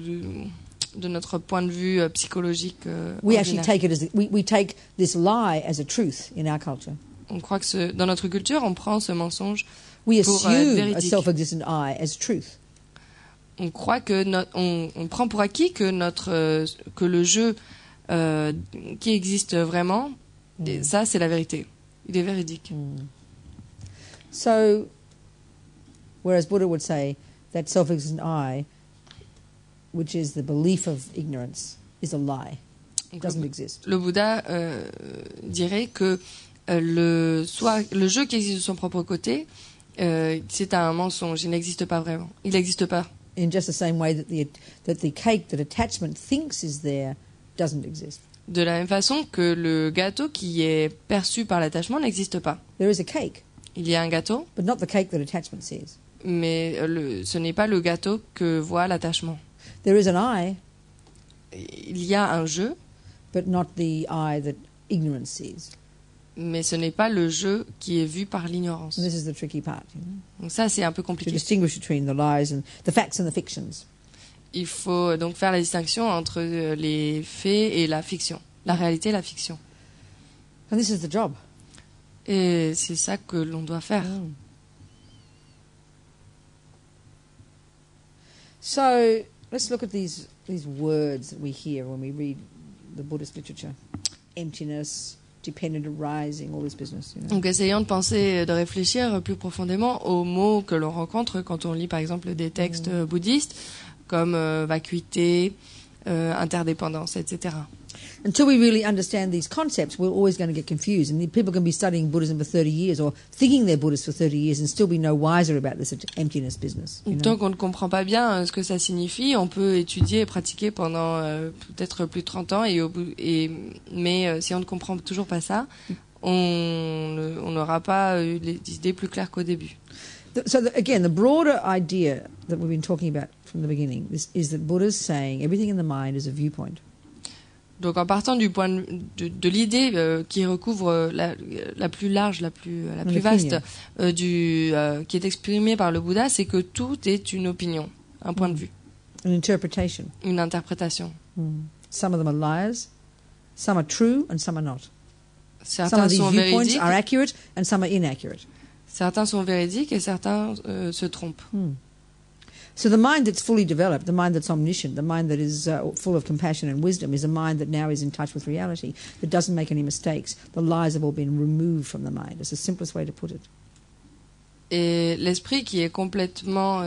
Speaker 2: de notre point de vue psychologique.
Speaker 1: We actually take it as we take this lie as a truth in our culture.
Speaker 2: On croit que dans notre culture, on prend ce mensonge
Speaker 1: we
Speaker 2: pour
Speaker 1: assume
Speaker 2: véridique.
Speaker 1: A self-existent I as truth.
Speaker 2: On croit que on prend pour acquis que que le jeu qui existe vraiment, et ça c'est la vérité. Il est véridique.
Speaker 1: So, whereas Buddha would say that self-existent I, which is the belief of ignorance, is a lie. It doesn't exist.
Speaker 2: Le Bouddha dirait que le jeu qui existe de son propre côté, c'est un mensonge. Il n'existe pas vraiment. Il n'existe pas.
Speaker 1: In just the same way that the cake that attachment thinks is there doesn't exist.
Speaker 2: De la même façon que le gâteau qui est perçu par l'attachement n'existe pas.
Speaker 1: There is a cake.
Speaker 2: Il y a un gâteau.
Speaker 1: But not the cake that attachment sees.
Speaker 2: Mais ce n'est pas le gâteau que voit l'attachement.
Speaker 1: There is an I.
Speaker 2: Il y a un jeu.
Speaker 1: But not the I that ignorance sees.
Speaker 2: Mais ce n'est pas le jeu qui est vu par l'ignorance.
Speaker 1: And this is the tricky part.
Speaker 2: Donc ça, c'est un peu compliqué.
Speaker 1: To distinguish between the lies and the facts and the fictions.
Speaker 2: Il faut donc faire la distinction entre les faits et la fiction, la réalité et la fiction.
Speaker 1: And this is the job.
Speaker 2: Et c'est ça que l'on doit faire.
Speaker 1: So let's look at these words that we hear when we read the Buddhist literature: emptiness, dependent arising, all this business. You know?
Speaker 2: Donc essayons de penser, de réfléchir plus profondément aux mots que l'on rencontre quand on lit par exemple des textes bouddhistes, comme vacuité, interdépendance, etc.
Speaker 1: Until we really understand these concepts, we're always going to get confused. And people can be studying Buddhism for 30 years or thinking they're Buddhist for 30 years and still be no wiser about this emptiness business.
Speaker 2: Tant qu'on ne comprend pas bien ce que ça signifie, on peut étudier et pratiquer pendant peut-être plus de 30 ans, mais si on ne comprend toujours pas ça, on n'aura pas les idées plus claires qu'au début.
Speaker 1: So again, the broader idea that we've been talking about from the beginning is that Buddha's saying everything in the mind is a viewpoint.
Speaker 2: Donc en partant du point de l'idée qui recouvre la plus large, la plus vaste, qui est exprimée par le Bouddha, c'est que tout est une opinion, un point de vue.
Speaker 1: An interpretation.
Speaker 2: Une interprétation.
Speaker 1: Some of them are lies, some are true and some are not.
Speaker 2: Certains sont véridiques.
Speaker 1: Are accurate and some are inaccurate.
Speaker 2: Certains sont véridiques et certains se trompent.
Speaker 1: So the mind that's fully developed, the mind that's omniscient, the mind that is full of compassion and wisdom is a mind that now is in touch with reality, that doesn't make any mistakes. The lies have all been removed from the mind. It's the simplest way to put it.
Speaker 2: Et l'esprit qui est complètement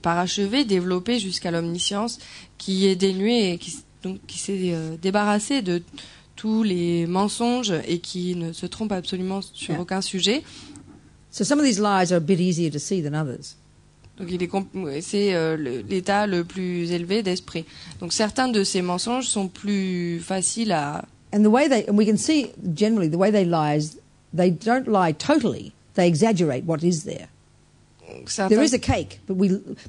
Speaker 2: parachevé, développé jusqu'à l'omniscience, qui est dénué et qui s'est débarrassé de tous les mensonges et qui ne se trompe absolument sur aucun sujet.
Speaker 1: So some of these lies are a bit easier to see than others.
Speaker 2: Donc c'est l'état le plus élevé d'esprit. Donc certains de ces mensonges sont plus faciles à.
Speaker 1: And we can see generally the way they lie is they don't lie totally. They exaggerate what is there. There is a cake, but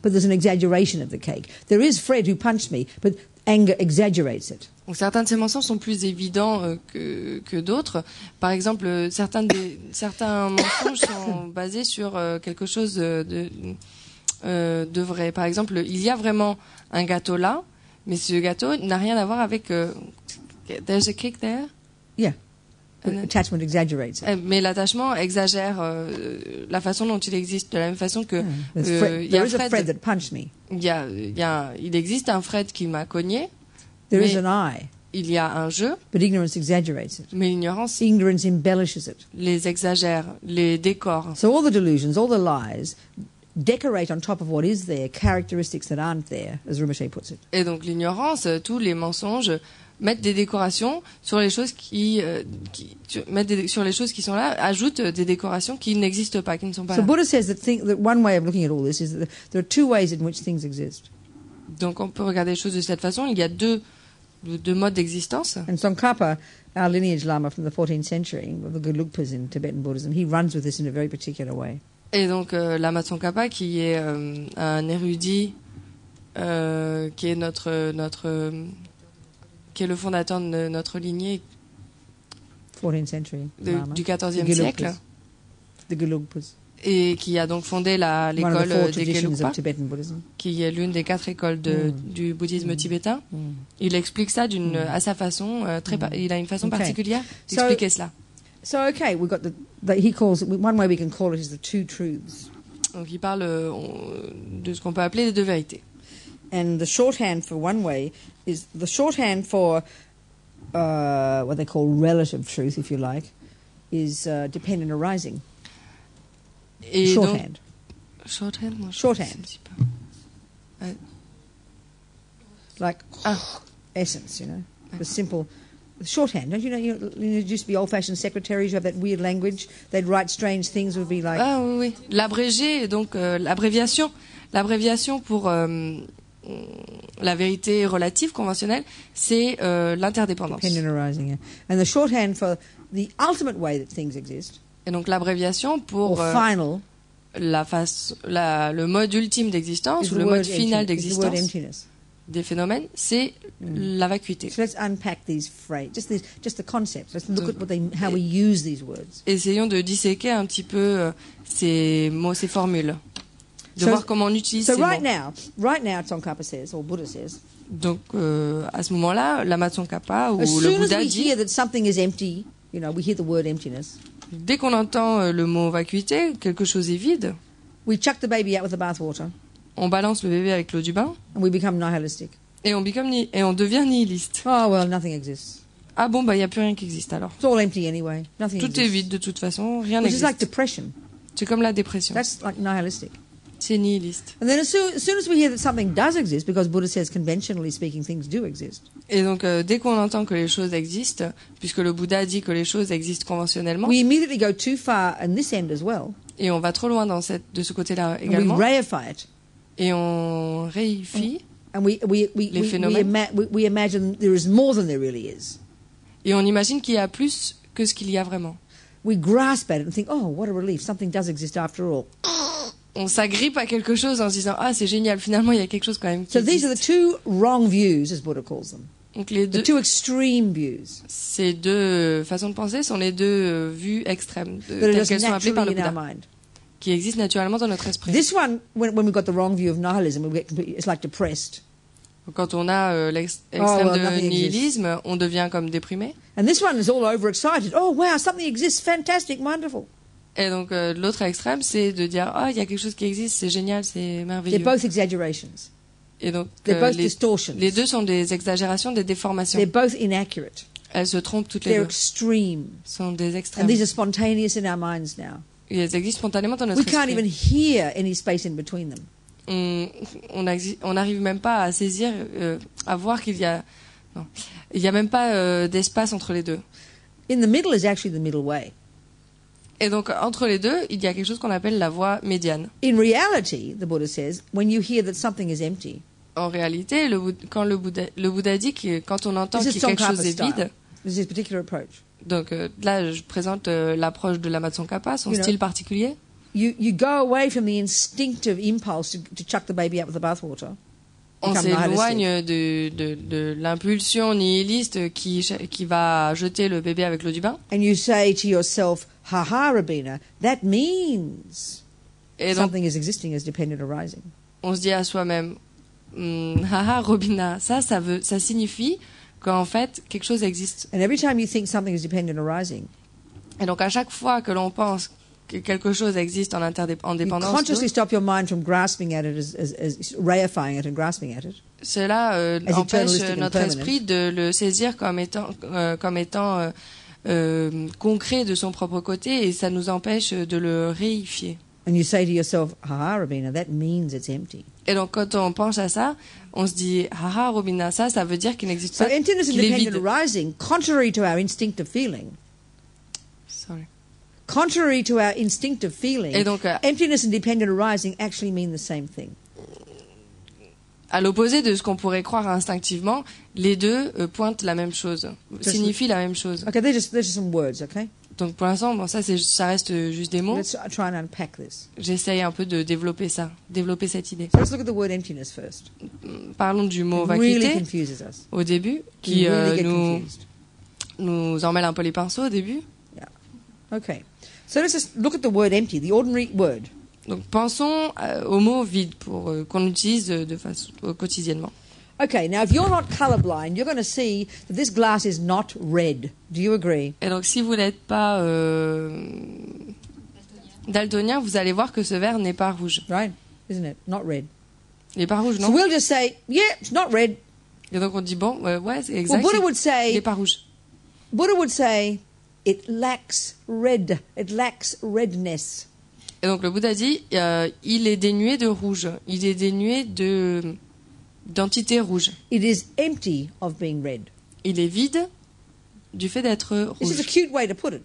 Speaker 1: there's an exaggeration of the cake. There is Fred who punched me, but anger exaggerates it.
Speaker 2: Donc certains de ces mensonges sont plus évidents que d'autres. Par exemple, certains mensonges sont basés sur quelque chose de vrai. Par exemple, il y a vraiment un gâteau là, mais ce gâteau n'a rien à voir avec. There's a cake there.
Speaker 1: Yeah. Attachment exaggerates it.
Speaker 2: Mais l'attachement exagère la façon dont il existe, de la même façon que
Speaker 1: there is a Fred that punched me.
Speaker 2: Il existe un Fred qui m'a cogné.
Speaker 1: There is an I.
Speaker 2: Il y a un jeu.
Speaker 1: But ignorance exaggerates it.
Speaker 2: Mais l'ignorance.
Speaker 1: Ignorance embellishes it.
Speaker 2: Les exagère, les décore.
Speaker 1: So all the delusions, all the lies, decorate on top of what is there characteristics that aren't there, as Rinpoche puts it.
Speaker 2: Et donc l'ignorance, tous les mensonges mettent des décorations sur les choses sur les choses qui sont là, ajoutent des décorations qui n'existent pas, qui ne sont pas
Speaker 1: so
Speaker 2: là.
Speaker 1: Buddha says that one way of looking at all this is that there are two ways in which things exist.
Speaker 2: Donc on peut regarder les choses de cette façon. Il y a deux modes d'existence.
Speaker 1: And Tsongkhapa, our lineage lama from the 14th century, of the Gelugpas in Tibetan Buddhism, he runs with this in a very particular way.
Speaker 2: Et donc Lama Tsongkhapa, qui est un érudit, qui est qui est le fondateur de notre lignée
Speaker 1: 14th century
Speaker 2: du 14e siècle,
Speaker 1: the Gelugpas,
Speaker 2: et qui a donc fondé l'école des Gelugpa, qui est l'une des 4 écoles du bouddhisme tibétain. Il explique ça à sa façon, il a une façon particulière d'expliquer cela.
Speaker 1: So okay, we've got he calls it, one way we can call it is the two truths.
Speaker 2: Donc il parle de ce qu'on peut appeler les deux vérités.
Speaker 1: And the shorthand for one way is the shorthand for what they call relative truth, if you like, is dependent arising.
Speaker 2: Et
Speaker 1: shorthand.
Speaker 2: Donc,
Speaker 1: shorthand. Like essence, you know, the simple. Shorthand, don't you know? You used to be old-fashioned secretaries. You have that weird language. They'd write strange things. Would be like.
Speaker 2: Ah oui, oui. L'abrégé, donc l'abréviation pour la vérité relative conventionnelle, c'est l'interdépendance.
Speaker 1: Dependent arising, yeah. And the shorthand for the ultimate way that things exist.
Speaker 2: Et donc l'abréviation pour
Speaker 1: final,
Speaker 2: le mode ultime d'existence ou le mode final d'existence des phénomènes, c'est la vacuité.
Speaker 1: So let's unpack these phrases, just the concepts. Let's look at how we use these words.
Speaker 2: Essayons de disséquer un petit peu ces mots, ces formules, de voir comment on utilise ces mots.
Speaker 1: Right now, Tsongkhapa says, or Buddha says.
Speaker 2: Donc à ce moment-là, Lama Tsongkhapa ou le Bouddha dit.
Speaker 1: As soon as we hear that something is empty, you know, we hear the word emptiness.
Speaker 2: Dès qu'on entend le mot vacuité, quelque chose est vide.
Speaker 1: We chuck the baby out with the bathwater.
Speaker 2: On balance le bébé avec l'eau du bain.
Speaker 1: And we become nihilistic.
Speaker 2: Et on devient nihiliste.
Speaker 1: Oh well, nothing exists.
Speaker 2: Ah bon, il y a plus rien qui existe alors.
Speaker 1: It's all empty anyway. Nothing exists.
Speaker 2: Tout est vide de toute façon, rien n'existe.
Speaker 1: It's like depression.
Speaker 2: C'est comme la dépression.
Speaker 1: That's like nihilistic.
Speaker 2: C'est nihiliste.
Speaker 1: And then as soon as we hear that something does exist, because Buddha says conventionally speaking things do exist.
Speaker 2: Et donc dès qu'on entend que les choses existent, puisque le Bouddha dit que les choses existent conventionnellement.
Speaker 1: We immediately go too far in this end as well.
Speaker 2: Et on va trop loin de ce côté-là également.
Speaker 1: And we reify it.
Speaker 2: Et on réifie
Speaker 1: and
Speaker 2: les phénomènes.
Speaker 1: We imagine there is more than there really is.
Speaker 2: Et on imagine qu'il y a plus que ce qu'il y a vraiment.
Speaker 1: We grasp at it and think, oh, what a relief, something does exist after all.
Speaker 2: On s'agrippe à quelque chose en se disant, ah, c'est génial, finalement, il y a quelque chose quand même qui existe.
Speaker 1: So these are the two wrong views, as Buddha calls them.
Speaker 2: Donc
Speaker 1: the two extreme views.
Speaker 2: Ces deux façons de penser sont les deux vues extrêmes, telles qu'elles sont appelées par le Bouddha, qui existent naturellement dans notre esprit.
Speaker 1: This one, when we got the wrong view of nihilism, it's like depressed.
Speaker 2: Quand on a l'extrême de nihilisme, on devient comme déprimé.
Speaker 1: And this one is all overexcited. Oh wow, something exists, fantastic, wonderful.
Speaker 2: Et donc l'autre extrême, c'est de dire ah, il y a quelque chose qui existe, c'est génial, c'est merveilleux.
Speaker 1: They're both exaggerations.
Speaker 2: Et donc
Speaker 1: les
Speaker 2: deux sont des exagérations, des déformations.
Speaker 1: They're both inaccurate.
Speaker 2: Elles se trompent toutes les deux.
Speaker 1: Extreme.
Speaker 2: Sont des extrêmes.
Speaker 1: And these are spontaneous in our minds now.
Speaker 2: Et elles existent spontanément dans notre esprit.
Speaker 1: We can't even hear any space in between them.
Speaker 2: On n'arrive même pas à saisir, à voir qu'il y a, non, il y a même pas d'espace entre les deux.
Speaker 1: In the middle is actually the middle way.
Speaker 2: Et donc entre les deux, il y a quelque chose qu'on appelle la voie médiane.
Speaker 1: In reality, the Buddha says, when you hear that something is empty.
Speaker 2: En réalité, quand le Bouddha dit que quand on entend que quelque chose est vide.
Speaker 1: This is particular approach.
Speaker 2: Donc là, je présente l'approche de Lama Tsongkhapa, son style particulier.
Speaker 1: You go away from the instinctive impulse to chuck the baby out with the bathwater.
Speaker 2: On s'éloigne de l'impulsion nihiliste qui va jeter le bébé avec l'eau du bain.
Speaker 1: And you say to yourself, "Ha, Robina, that means something is existing as dependent arising."
Speaker 2: On se dit à soi-même, haha, Robina, ça signifie qu'en fait quelque chose existe.
Speaker 1: And every time you think something is dependent arising.
Speaker 2: Et donc à chaque fois que l'on pense que quelque chose existe en dépendance,
Speaker 1: you consciously stop your mind from grasping at it as reifying it and grasping at it.
Speaker 2: Cela empêche notre esprit de le saisir comme étant concret de son propre côté, et ça nous empêche de le réifier.
Speaker 1: And you say to yourself, "Ha, Robina, that means it's empty."
Speaker 2: Et donc, quand on pense à ça, on se dit, haha, Robina, ça veut dire qu'il n'existe
Speaker 1: So
Speaker 2: pas,
Speaker 1: emptiness and
Speaker 2: qu'il est
Speaker 1: dependent
Speaker 2: vide.
Speaker 1: arising, contrary to our instinctive feeling.
Speaker 2: Sorry.
Speaker 1: Contrary to our instinctive feeling,
Speaker 2: Et donc,
Speaker 1: emptiness and dependent arising actually mean the same thing.
Speaker 2: à l'opposé de ce qu'on pourrait croire instinctivement, les deux pointent la même chose, signifient la même chose.
Speaker 1: Okay, they're just some words, okay?
Speaker 2: Donc pour l'instant, bon, ça reste juste des mots.
Speaker 1: Let's try and unpack this.
Speaker 2: J'essaye un peu de développer cette idée.
Speaker 1: So let's look at the word emptiness first.
Speaker 2: Parlons du mot
Speaker 1: It really
Speaker 2: vacuité
Speaker 1: confuses us.
Speaker 2: au début, qui
Speaker 1: We really get
Speaker 2: nous
Speaker 1: confused.
Speaker 2: emmêle un peu les pinceaux au début.
Speaker 1: Okay. So let's just look at the word empty, the ordinary word.
Speaker 2: Donc pensons au mot vide pour qu'on utilise de façon quotidiennement.
Speaker 1: Okay, now if you're not colorblind, you're going to see that this glass is not red. Do you agree?
Speaker 2: Et donc si vous n'êtes pas daltonien, vous allez voir que ce verre n'est pas rouge.
Speaker 1: Right? Isn't it? Not red.
Speaker 2: Il n'est pas rouge,
Speaker 1: So
Speaker 2: non?
Speaker 1: we'll just say, yeah, it's not red.
Speaker 2: Et donc on dit bon, ouais, c'est
Speaker 1: Well,
Speaker 2: exact.
Speaker 1: Buddha would
Speaker 2: Il
Speaker 1: say,
Speaker 2: n'est pas rouge.
Speaker 1: it lacks red. It lacks redness.
Speaker 2: Et donc le Bouddha dit, il est dénué de rouge. Il est dénué d'entité rouge.
Speaker 1: It is empty of being red.
Speaker 2: Il est vide du fait d'être
Speaker 1: This is a
Speaker 2: rouge.
Speaker 1: cute way to put it.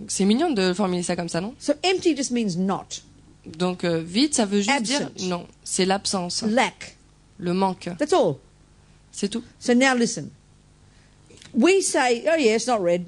Speaker 2: C'est mignon de formuler ça comme ça, non?
Speaker 1: So empty just means not.
Speaker 2: Donc vide, ça veut juste
Speaker 1: Absent.
Speaker 2: dire non. C'est l'absence,
Speaker 1: Lack.
Speaker 2: le manque.
Speaker 1: That's all.
Speaker 2: C'est tout.
Speaker 1: So now listen. We say, oh yeah, it's not red.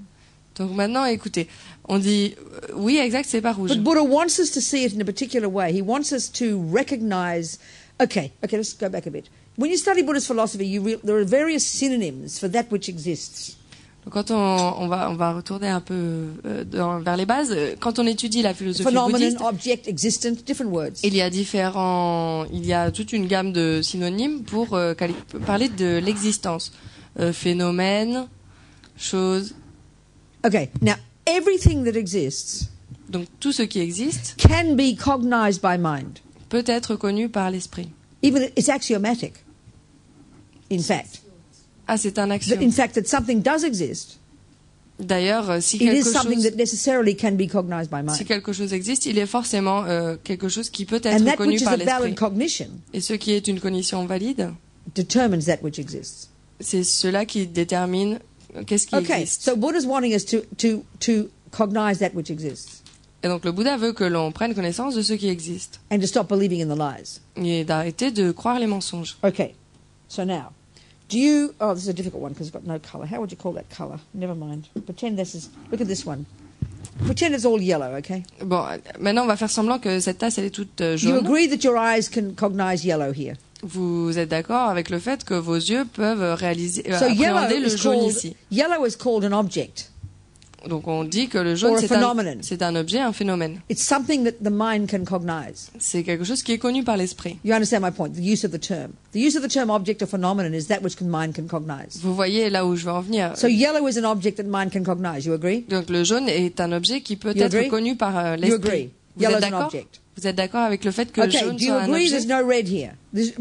Speaker 2: Donc maintenant, écoutez, on dit oui, exact, c'est pas rouge.
Speaker 1: But Buddha wants us to see it in a particular way. He wants us to recognize. Okay, let's go back a bit. When you study Buddhist philosophy, there are various synonyms for that which exists.
Speaker 2: Donc quand on va retourner un peu vers les bases. Quand on étudie la philosophie
Speaker 1: Phenomenon,
Speaker 2: bouddhiste,
Speaker 1: object, existent, different words.
Speaker 2: il y a toute une gamme de synonymes pour parler de l'existence. Phénomène, chose.
Speaker 1: Okay, now everything that exists
Speaker 2: Donc tout ce qui existe
Speaker 1: can be cognized by mind.
Speaker 2: peut être connu par l'esprit.
Speaker 1: Even it's axiomatic. In fact,
Speaker 2: Ah, c'est un
Speaker 1: in
Speaker 2: axiome.
Speaker 1: fact, that something does exist.
Speaker 2: D'ailleurs, si
Speaker 1: It is something that necessarily can be cognized by
Speaker 2: si
Speaker 1: mind.
Speaker 2: quelque chose existe, il est forcément quelque chose qui peut
Speaker 1: And
Speaker 2: être
Speaker 1: that
Speaker 2: connu
Speaker 1: which is
Speaker 2: par
Speaker 1: a valid
Speaker 2: l'esprit.
Speaker 1: cognition
Speaker 2: Et ce qui est une cognition valide,
Speaker 1: determines that which exists.
Speaker 2: c'est cela qui détermine qu'est-ce qui
Speaker 1: Okay,
Speaker 2: existe.
Speaker 1: so Buddha's wanting us to cognize that which exists
Speaker 2: Et donc le Bouddha veut que l'on prenne connaissance de ce qui existe
Speaker 1: and to stop believing in the lies.
Speaker 2: et d'arrêter de croire les mensonges.
Speaker 1: Okay, so now, this is a difficult one because it's got no colour. How would you call that colour? Never mind. Pretend look at this one. Pretend it's all yellow, okay?
Speaker 2: Bon, maintenant on va faire semblant que cette tasse elle est toute
Speaker 1: You
Speaker 2: jaune.
Speaker 1: agree that your eyes can cognize yellow here.
Speaker 2: Vous êtes d'accord avec le fait que vos yeux peuvent réaliser,
Speaker 1: So
Speaker 2: appréhender le jaune ici.
Speaker 1: yellow is called an object.
Speaker 2: Donc on dit que le jaune
Speaker 1: Or a
Speaker 2: c'est
Speaker 1: phenomenon.
Speaker 2: un objet, un phénomène.
Speaker 1: It's something that the mind can cognize.
Speaker 2: C'est quelque chose qui est connu par l'esprit.
Speaker 1: You understand my point, the use of the term. The use of the term object or phenomenon is that which the mind can cognize.
Speaker 2: Vous voyez là où je veux en venir.
Speaker 1: So yellow is an object that mind can cognize. You agree?
Speaker 2: Donc le jaune est un objet qui peut
Speaker 1: You
Speaker 2: être
Speaker 1: agree?
Speaker 2: connu par
Speaker 1: You
Speaker 2: l'esprit.
Speaker 1: agree?
Speaker 2: Vous
Speaker 1: Yellow
Speaker 2: êtes
Speaker 1: is an
Speaker 2: d'accord?
Speaker 1: object.
Speaker 2: Vous êtes d'accord avec le fait que le
Speaker 1: Okay,
Speaker 2: jaune
Speaker 1: do you
Speaker 2: soit un
Speaker 1: agree
Speaker 2: objet?
Speaker 1: there's no red here?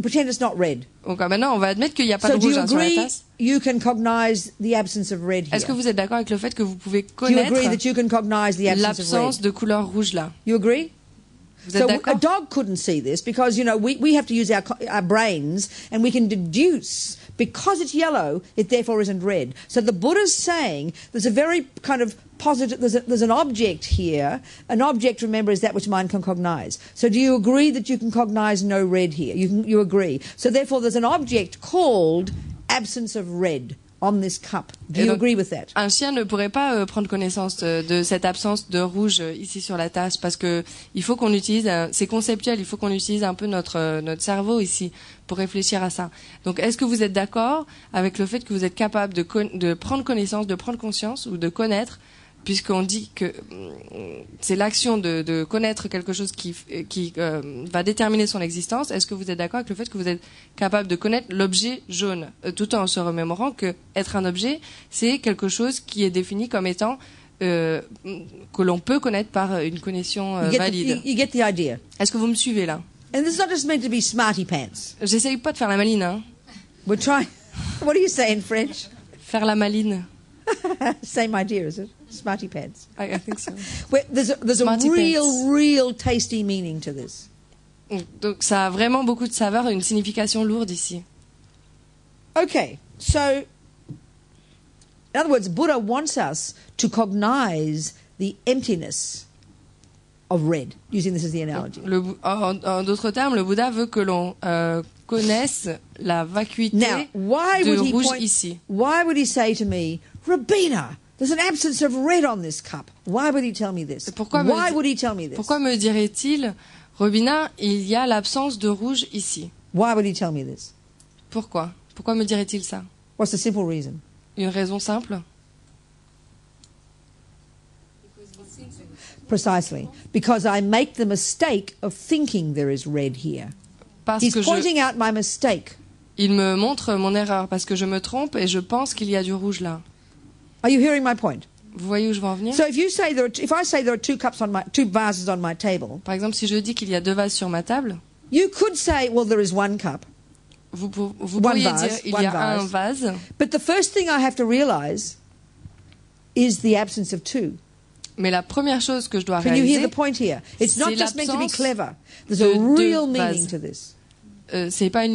Speaker 1: Pretend it's not red.
Speaker 2: Donc maintenant on va admettre qu'il n'y a pas
Speaker 1: So
Speaker 2: de
Speaker 1: do
Speaker 2: rouge
Speaker 1: you
Speaker 2: sur la
Speaker 1: agree
Speaker 2: tasse.
Speaker 1: you can cognize the absence of red here?
Speaker 2: Est-ce que vous êtes d'accord avec le fait que vous pouvez
Speaker 1: Do you agree
Speaker 2: connaître
Speaker 1: that you can cognize the absence of
Speaker 2: l'absence
Speaker 1: red?
Speaker 2: de couleur rouge là?
Speaker 1: You agree?
Speaker 2: Vous êtes
Speaker 1: So a
Speaker 2: d'accord?
Speaker 1: dog couldn't see this because, we have to use our brains and we can deduce because it's yellow, it therefore isn't red. So the Buddha's saying there's a very kind of positive, there's an object here. An object, remember, is that which mind can cognize. So do you agree that you can cognize no red here? You agree. So therefore there's an object called absence of red on this cup. Do you agree with that?
Speaker 2: Un chien ne pourrait pas prendre connaissance de cette absence de rouge ici sur la tasse parce que il faut qu'on utilise, c'est conceptuel, il faut qu'on utilise un peu notre cerveau ici pour réfléchir à ça. Donc est-ce que vous êtes d'accord avec le fait que vous êtes capable de prendre connaissance, de prendre conscience ou de connaître, puisqu'on dit que c'est l'action de connaître quelque chose qui va déterminer son existence. Est-ce que vous êtes d'accord avec le fait que vous êtes capable de connaître l'objet jaune, tout en se remémorant que être un objet, c'est quelque chose qui est défini comme étant que l'on peut connaître par une cognition valide.
Speaker 1: You get the idea.
Speaker 2: Est-ce que vous me suivez là?
Speaker 1: And this is not just meant to be smarty pants.
Speaker 2: J'essaye pas de faire la maline, hein.
Speaker 1: We're trying. What do you say in French?
Speaker 2: Faire la maline.
Speaker 1: Same idea, is it? Smarty pads.
Speaker 2: I think so.
Speaker 1: There's a real tasty meaning to this.
Speaker 2: Donc ça a vraiment beaucoup de saveur et une signification lourde ici.
Speaker 1: Okay, so in other words, Buddha wants us to cognize the emptiness of red, using this as the analogy.
Speaker 2: En d'autres termes, le Bouddha veut que l'on connaisse la vacuité de rouge ici.
Speaker 1: Why would he say to me, Rabina, there's an absence of red on this cup? Why would he tell me this? Pourquoi
Speaker 2: me dirait-il, Robina, il y a l'absence de rouge ici?
Speaker 1: Why would he tell me this?
Speaker 2: Pourquoi me dirait-il ça?
Speaker 1: What's the simple reason?
Speaker 2: Une raison simple?
Speaker 1: Precisely. Because I make the mistake of thinking there is red here. He's pointing out my mistake.
Speaker 2: Il me montre mon erreur parce que je me trompe et je pense qu'il y a du rouge là.
Speaker 1: Are you hearing my point?
Speaker 2: Vous voyez où je veux en venir?
Speaker 1: So if I say there are two vases on my table.
Speaker 2: Par exemple, si je dis qu'il y a 2 vases sur ma table.
Speaker 1: You could say, well, there is one cup.
Speaker 2: Vous pourriez dire il y a un vase.
Speaker 1: But the first thing I have to realize is the absence of 2.
Speaker 2: Mais la première chose que je dois réaliser,
Speaker 1: can you hear the point here? It's not just meant to be clever. There's a real meaning to this.
Speaker 2: C'est pas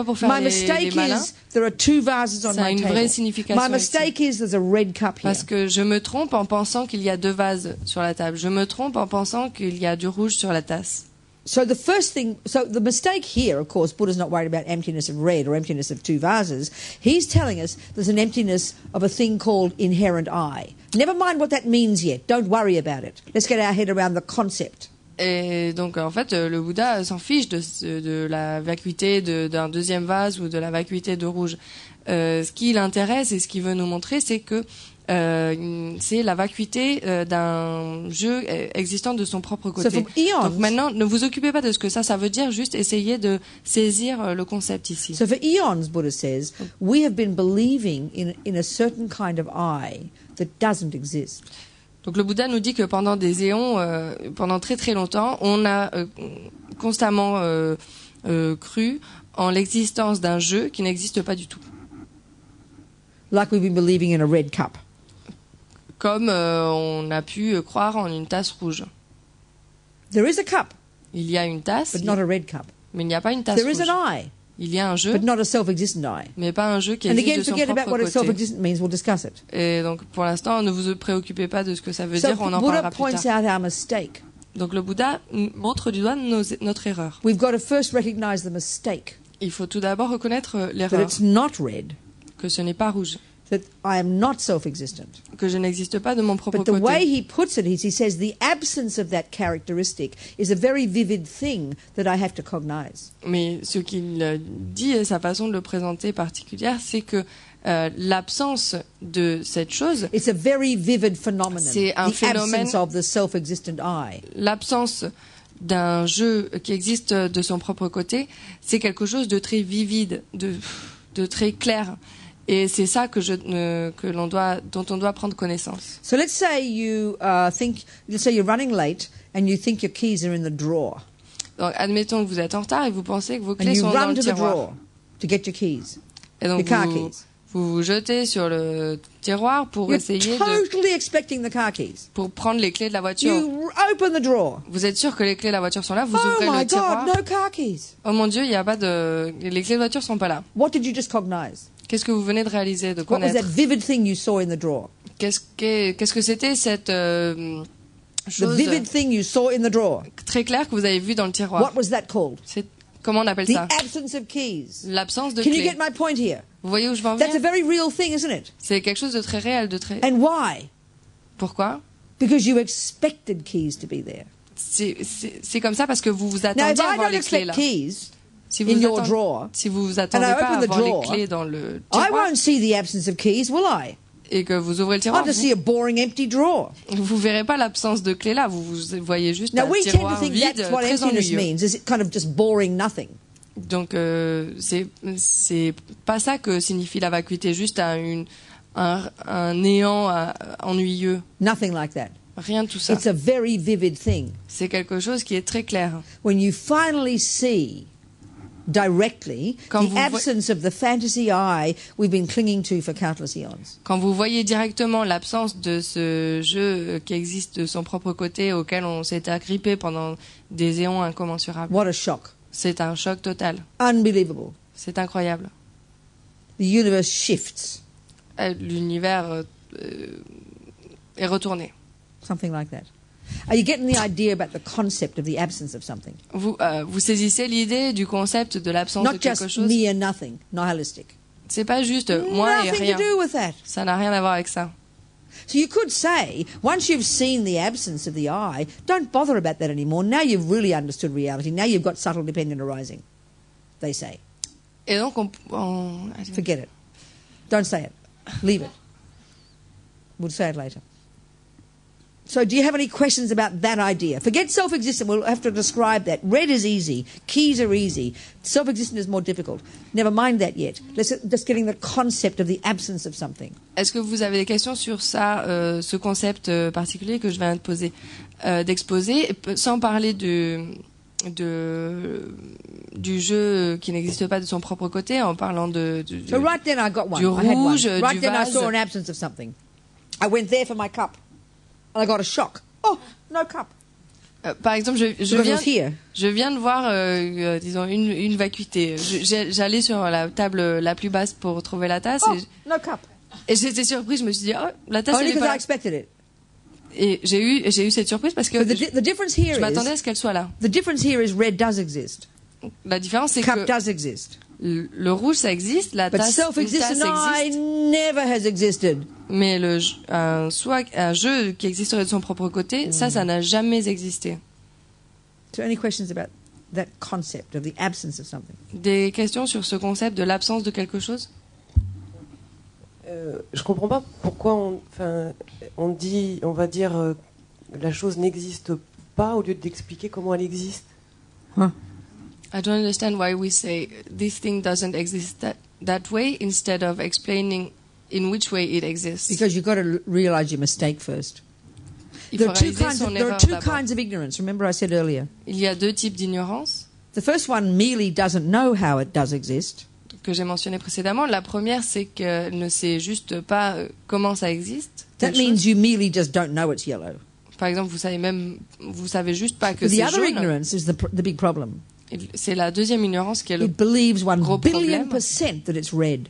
Speaker 2: pour faire les malins.
Speaker 1: There are 2 vases on
Speaker 2: ça a
Speaker 1: my
Speaker 2: une
Speaker 1: table.
Speaker 2: vraie signification.
Speaker 1: My mistake is there's a red cup here.
Speaker 2: Parce que je me trompe en pensant qu'il y a 2 vases sur la table. Je me trompe en pensant qu'il y a du rouge sur la tasse.
Speaker 1: So the mistake here, of course, Buddha's not worried about emptiness of red or emptiness of 2 vases. He's telling us there's an emptiness of a thing called inherent I. Never mind what that means yet. Don't worry about it. Let's get our head around the concept.
Speaker 2: Et donc, en fait, le Bouddha s'en fiche de la vacuité d'un deuxième vase ou de la vacuité de rouge. Ce qui l'intéresse et ce qu'il veut nous montrer, c'est que c'est la vacuité d'un jeu existant de son propre côté. Donc maintenant, ne vous occupez pas de ce que ça veut dire, juste essayez de saisir le concept ici.
Speaker 1: So for eons, Buddha says, we have been believing in a certain kind of I that doesn't exist.
Speaker 2: Donc le Bouddha nous dit que pendant des éons, pendant très très longtemps, on a constamment cru en l'existence d'un jeu qui n'existe pas du tout.
Speaker 1: Like we've been believing in a red cup.
Speaker 2: Comme on a pu croire en une tasse rouge.
Speaker 1: There is a cup.
Speaker 2: Il y a une tasse.
Speaker 1: But not a red cup.
Speaker 2: Mais il n'y a pas une tasse
Speaker 1: There
Speaker 2: rouge.
Speaker 1: Is an I.
Speaker 2: Il y a un jeu.
Speaker 1: But not a self-existent I.
Speaker 2: Mais pas un jeu qui existe de son propre côté.
Speaker 1: And again, forget about what a self-existent means. We'll discuss it.
Speaker 2: Et donc, pour l'instant, ne vous préoccupez pas de ce que ça veut dire. On en parlera plus tard.
Speaker 1: Buddha points out our mistake.
Speaker 2: Donc le Bouddha montre du doigt notre erreur.
Speaker 1: We've got to first recognize the mistake.
Speaker 2: Il faut tout d'abord reconnaître l'erreur.
Speaker 1: That it's not red.
Speaker 2: Que ce n'est pas rouge.
Speaker 1: That I am not self-existent.
Speaker 2: Que je n'existe pas de mon propre côté.
Speaker 1: But the way he puts it is he says the absence of that characteristic is a very vivid thing that I have to cognize.
Speaker 2: Mais ce qu'il dit et sa façon de le présenter particulière, c'est que l'absence de cette chose,
Speaker 1: it's a very vivid phenomenon.
Speaker 2: C'est un phénomène.
Speaker 1: Absence of the self-existent I.
Speaker 2: L'absence d'un jeu qui existe de son propre côté, c'est quelque chose de très vivide, de très clair. Et c'est ça dont on doit prendre connaissance.
Speaker 1: So let's say you're running late and you think your keys are in the drawer.
Speaker 2: Donc admettons que vous êtes en retard et vous pensez que vos clés sont dans le tiroir.
Speaker 1: To get your keys.
Speaker 2: Et donc vous vous jetez sur le tiroir pour essayer
Speaker 1: expecting the car keys.
Speaker 2: Pour prendre les clés de la voiture.
Speaker 1: You open the drawer.
Speaker 2: Vous êtes sûr que les clés de la voiture sont là, vous ouvrez le tiroir.
Speaker 1: God, no car keys.
Speaker 2: Oh mon Dieu, il y a pas de les clés de voiture sont pas là.
Speaker 1: What did you just cognize?
Speaker 2: Qu'est-ce que vous venez de réaliser, de connaître?
Speaker 1: What was that vivid thing you saw in the drawer?
Speaker 2: Qu'est-ce que c'était cette chose?
Speaker 1: The vivid thing you saw in the drawer.
Speaker 2: Très clair que vous avez vu dans le tiroir.
Speaker 1: What was that called?
Speaker 2: Comment on appelle ça?
Speaker 1: The absence of keys.
Speaker 2: L'absence de clés.
Speaker 1: Can you get my point here?
Speaker 2: Vous voyez où je veux en venir?
Speaker 1: That's a very real thing, isn't it?
Speaker 2: C'est quelque chose de très réel, de très.
Speaker 1: And why?
Speaker 2: Pourquoi?
Speaker 1: Because you expected keys to be there.
Speaker 2: C'est comme ça parce que vous vous attendiez à avoir les clés là. Si vous vous attendez pas à avoir les clés dans le tiroir,
Speaker 1: I won't see the absence of keys, will I?
Speaker 2: Et que vous ouvrez le tiroir,
Speaker 1: I'll just see a boring empty drawer.
Speaker 2: Vous verrez pas l'absence de clés là, vous voyez juste un tiroir vide, très ennuyeux.
Speaker 1: Is it kind of just boring nothing?
Speaker 2: Donc c'est pas ça que signifie la vacuité, juste un néant ennuyeux.
Speaker 1: Nothing like that.
Speaker 2: Rien de tout ça.
Speaker 1: It's a very vivid thing.
Speaker 2: C'est quelque chose qui est très clair.
Speaker 1: When you finally see directly the absence of the fantasy I we've been clinging to for countless eons.
Speaker 2: Quand vous voyez directement l'absence de ce jeu qui existe de son propre côté, auquel on s'est agrippé pendant des éons incommensurables.
Speaker 1: What a shock.
Speaker 2: C'est un choc total.
Speaker 1: Unbelievable.
Speaker 2: C'est incroyable.
Speaker 1: The universe shifts.
Speaker 2: L'univers est retourné.
Speaker 1: Something like that. Are you getting the idea about the concept of the absence of something?
Speaker 2: Vous saisissez l'idée du concept de l'absence de quelque chose?
Speaker 1: Not just me and nothing, nihilistic.
Speaker 2: C'est pas juste moi et rien.
Speaker 1: Nothing to do with that.
Speaker 2: Ça n'a rien à voir avec ça.
Speaker 1: So you could say, once you've seen the absence of the I, don't bother about that anymore. Now you've really understood reality. Now you've got subtle dependent arising, they say.
Speaker 2: Et donc
Speaker 1: Forget it. Don't say it. Leave it. We'll say it later. So do you have any questions about that idea? Forget self-existent. We'll have to describe that. Red is easy. Keys are easy. Self-existent is more difficult. Never mind that yet. Let's just getting the concept of the absence of something.
Speaker 2: Est-ce que vous avez des questions sur ça, ce concept particulier que je viens de poser, d'exposer, sans parler du jeu qui n'existe pas de son propre côté, en parlant
Speaker 1: so right then I got one.
Speaker 2: Du rouge,
Speaker 1: I had one. Right
Speaker 2: du
Speaker 1: then
Speaker 2: vase.
Speaker 1: I saw an absence of something. I went there for my cup. And I got a shock. Oh, no cup.
Speaker 2: Par exemple, je viens de voir, disons, une vacuité. J'allais sur la table la plus basse pour trouver la tasse.
Speaker 1: Oh, no cup.
Speaker 2: Et j'étais surprise. Je me suis dit, oh, la tasse, elle
Speaker 1: Only
Speaker 2: est
Speaker 1: because
Speaker 2: pas
Speaker 1: I expected it.
Speaker 2: Et j'ai eu cette surprise parce que
Speaker 1: the difference here
Speaker 2: je m'attendais à ce qu'elle soit là.
Speaker 1: The difference here is red does exist.
Speaker 2: La différence, c'est
Speaker 1: cup does exist.
Speaker 2: Le rouge, ça existe. La
Speaker 1: But
Speaker 2: tasse,
Speaker 1: self-existent I never has existed.
Speaker 2: Mais un jeu qui existerait de son propre côté, ça n'a jamais existé.
Speaker 1: So any questions about that concept of the absence of something?
Speaker 2: Des questions sur ce concept de l'absence de quelque chose?
Speaker 7: Je comprends pas pourquoi on dit, on va dire, la chose n'existe pas au lieu d'expliquer comment elle existe.
Speaker 2: I don't understand why we say this thing doesn't exist that way instead of explaining in which way it exists.
Speaker 1: Because you've got to realize your mistake first. There are two kinds of ignorance. Remember I said earlier.
Speaker 2: Il y a deux types d'ignorance.
Speaker 1: The first one merely doesn't know how it does exist.
Speaker 2: Que j'ai mentionné précédemment. La première, c'est qu'elle ne sait juste pas comment ça existe.
Speaker 1: That means you merely just don't know it's yellow.
Speaker 2: Par exemple, vous savez juste pas que c'est jaune.
Speaker 1: The other ignorance is the big problem.
Speaker 2: C'est la deuxième ignorance qui est le
Speaker 1: It believes 1
Speaker 2: gros
Speaker 1: billion
Speaker 2: problème.
Speaker 1: % that it's red.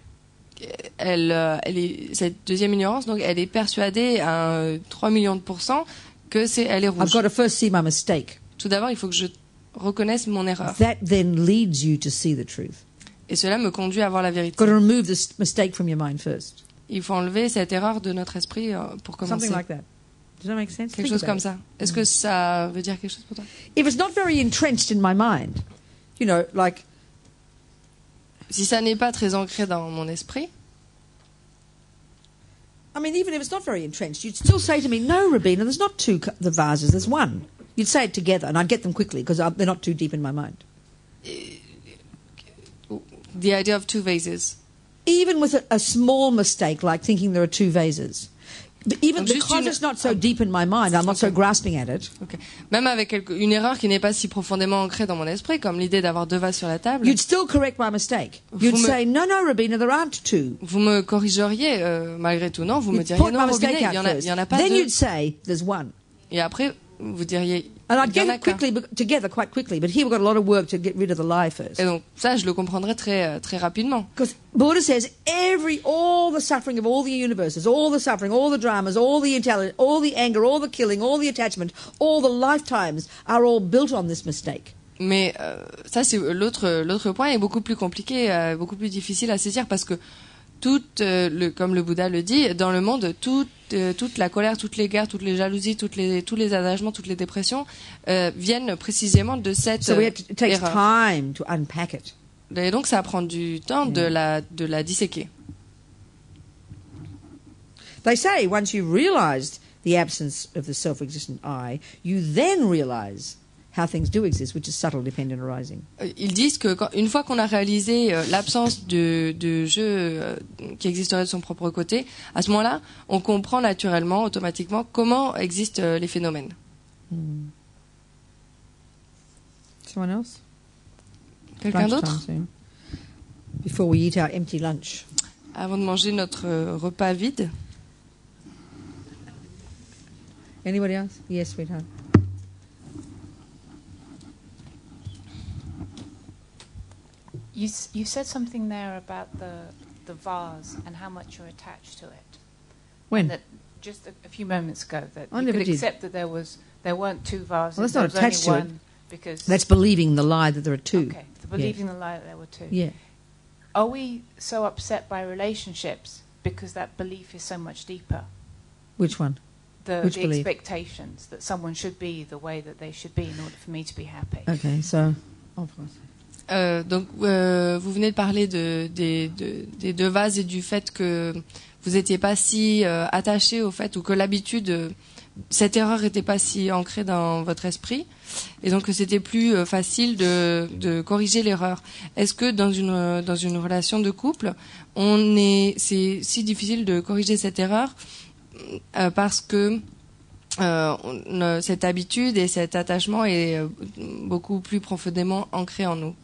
Speaker 2: Cette deuxième ignorance, donc, elle est persuadée à 3 millions de % que elle est rouge.
Speaker 1: I've got to first see my mistake.
Speaker 2: Tout d'abord, il faut que je reconnaisse mon erreur.
Speaker 1: That then leads you to see the truth.
Speaker 2: Et cela me conduit à voir la vérité.
Speaker 1: Got to remove this mistake from your mind first.
Speaker 2: Il faut enlever cette erreur de notre esprit pour commencer.
Speaker 1: Something like that. Does that make sense?
Speaker 2: Quelque chose comme ça. Est-ce que ça veut dire quelque chose pour toi?
Speaker 1: If it's not very entrenched in my mind, you know, like.
Speaker 2: Si ça n'est pas très ancré dans mon esprit.
Speaker 1: I mean, even if it's not very entrenched, you'd still say to me, "No, Rabina, there's not the vases. There's one." You'd say it together, and I'd get them quickly because they're not too deep in my mind.
Speaker 2: The idea of 2 vases.
Speaker 1: Even with a small mistake, like thinking there are 2 vases. But even because it's not so deep in my mind, I'm not so grasping at it.
Speaker 2: Okay. Même avec une erreur qui n'est pas si profondément ancrée dans mon esprit, comme l'idée d'avoir 2 vases sur la table.
Speaker 1: You'd still correct my mistake. You'd say, no, Rabina, there aren't 2.
Speaker 2: Vous me corrigeriez malgré tout, non? Vous me diriez, non, Rabina, il y en a pas 2.
Speaker 1: Then you'd say, there's 1.
Speaker 2: Et après, vous diriez,
Speaker 1: and I'd get it together quite quickly, but here we've got a lot of work to get rid of the lie first.
Speaker 2: Et donc, ça, je le comprendrais très rapidement.
Speaker 1: Because Buddha says all the suffering of all the universes, all the suffering, all the dramas, all the intelligence, all the anger, all the killing, all the attachment, all the lifetimes are all built on this mistake.
Speaker 2: Mais ça, c'est l'autre point est beaucoup plus compliqué, beaucoup plus difficile à saisir parce que comme le Bouddha le dit, dans le monde, toute la colère, toutes les guerres, toutes les jalousies, tous les attachements, toutes les dépressions viennent précisément de cette
Speaker 1: erreur. It takes
Speaker 2: erreur.
Speaker 1: time to unpack it.
Speaker 2: Et donc, ça prend du temps de la disséquer.
Speaker 1: They say once you've realized the absence of the self-existent I, you then realize how things do exist, which is subtle dependent arising.
Speaker 2: Ils disent que une fois qu'on a réalisé l'absence de jeu qui existerait de son propre côté, à ce moment-là, on comprend naturellement, automatiquement, comment existent les phénomènes.
Speaker 1: Someone else?
Speaker 2: Quelqu'un d'autre?
Speaker 1: Before we eat our empty lunch.
Speaker 2: Avant de manger notre repas vide.
Speaker 1: Anybody else? Yes, sweetheart.
Speaker 8: You said something there about the vase and how much you're attached to it.
Speaker 1: When?
Speaker 8: That just a few moments ago that
Speaker 1: I
Speaker 8: you
Speaker 1: never
Speaker 8: could
Speaker 1: did.
Speaker 8: accept that there weren't two vases.
Speaker 1: Well, that's not
Speaker 8: there was
Speaker 1: attached to
Speaker 8: only
Speaker 1: it.
Speaker 8: one because
Speaker 1: That's believing the lie that there are two.
Speaker 8: Okay, believing the lie that there were two.
Speaker 1: Yeah.
Speaker 8: Are we so upset by relationships because that belief is so much deeper?
Speaker 1: Which one? Which
Speaker 8: The
Speaker 1: belief?
Speaker 8: expectations that someone should be the way that they should be in order for me to be happy.
Speaker 1: Okay, so...
Speaker 2: Donc, vous venez de parler des deux vases et du fait que vous n'étiez pas si attaché au fait, ou que l'habitude, cette erreur n'était pas si ancrée dans votre esprit, et donc que c'était plus facile de corriger l'erreur. Est-ce que dans une relation de couple, c'est si difficile de corriger cette erreur parce que cette habitude et cet attachement est beaucoup plus profondément ancré en nous?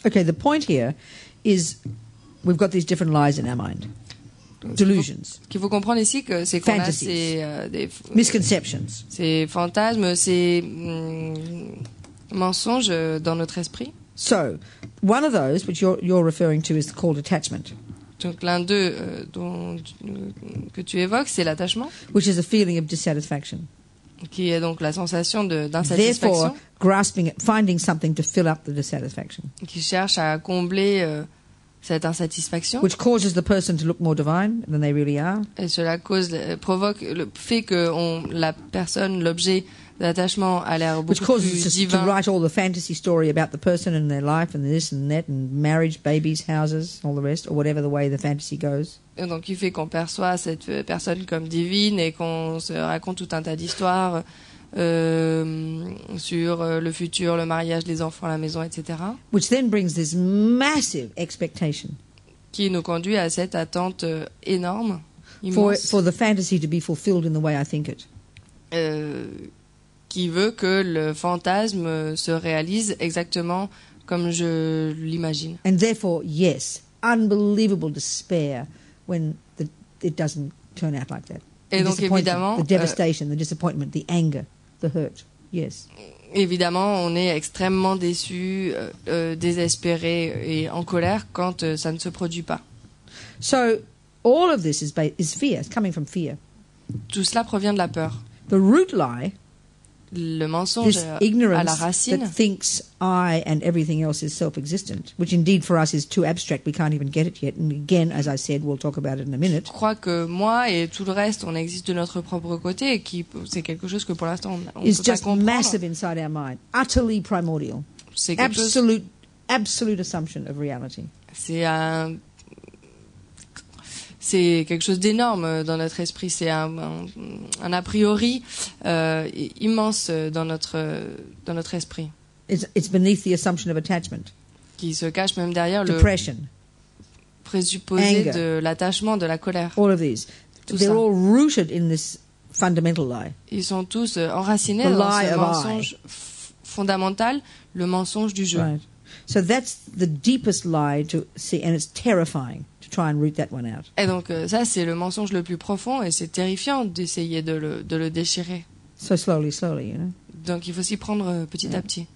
Speaker 1: Okay, the point here is we've got these different lies in our mind. Delusions.
Speaker 2: Qu'il faut comprendre ici que c'est qu'on a ces
Speaker 1: misconceptions.
Speaker 2: Ces fantasmes, ces mensonges dans notre esprit.
Speaker 1: So, one of those, which you're referring to, is called attachment.
Speaker 2: Donc l'un d'eux que tu évoques, c'est l'attachement.
Speaker 1: Which is a feeling of dissatisfaction.
Speaker 2: Qui est donc la sensation d'insatisfaction.
Speaker 1: Therefore, grasping it, finding something to fill up the dissatisfaction.
Speaker 2: Qui cherche à combler cette insatisfaction.
Speaker 1: Which causes the person to look more divine than they really are.
Speaker 2: Et cela provoque le fait que la personne, l'objet d'attachement, a l'air beaucoup plus divin.
Speaker 1: Which causes us to write all the fantasy story about the person and their life and this and that and marriage, babies, houses, all the rest, or whatever the way the fantasy goes.
Speaker 2: Et donc il fait qu'on perçoit cette personne comme divine et qu'on se raconte tout un tas d'histoires sur le futur, le mariage, les enfants, la maison, etc.
Speaker 1: Which then brings this massive expectation.
Speaker 2: Qui nous conduit à cette attente énorme, immense.
Speaker 1: For the fantasy to be fulfilled in the way I think it.
Speaker 2: Qui veut que le fantasme se réalise exactement comme je l'imagine.
Speaker 1: And therefore, yes, unbelievable despair when it doesn't turn out like that.
Speaker 2: Et donc évidemment,
Speaker 1: the devastation, the disappointment, the anger, the hurt. Yes.
Speaker 2: Évidemment, on est extrêmement déçu, désespéré et en colère quand ça ne se produit pas.
Speaker 1: So, all of this is fear. It's coming from fear.
Speaker 2: Tout cela provient de la peur.
Speaker 1: The root lie,
Speaker 2: le mensonge à la racine,
Speaker 1: that thinks I and everything else is self-existent, which indeed for us is too abstract, we can't even get it yet. And again, as I said, we'll talk about it in a minute.
Speaker 2: Je crois que moi et tout le reste, on existe de notre propre côté, et c'est quelque chose que pour l'instant on ne peut pas comprendre.
Speaker 1: It's just massive inside our mind, utterly primordial, absolute assumption of reality.
Speaker 2: C'est quelque chose d'énorme dans notre esprit. C'est un a priori immense dans notre esprit.
Speaker 1: It's beneath the assumption of attachment.
Speaker 2: Qui se cache même derrière
Speaker 1: Depression,
Speaker 2: le présupposé de l'attachement, de la colère.
Speaker 1: All of these. They're all rooted in this fundamental lie.
Speaker 2: Ils sont tous enracinés dans ce mensonge fondamental, le mensonge du jeu.
Speaker 1: Right. So that's the deepest lie to see, and it's terrifying. Try and root that one out.
Speaker 2: Et donc ça c'est le mensonge le plus profond et c'est terrifiant d'essayer de le déchirer.
Speaker 1: So slowly, you know.
Speaker 2: Donc il faut s'y prendre petit à petit.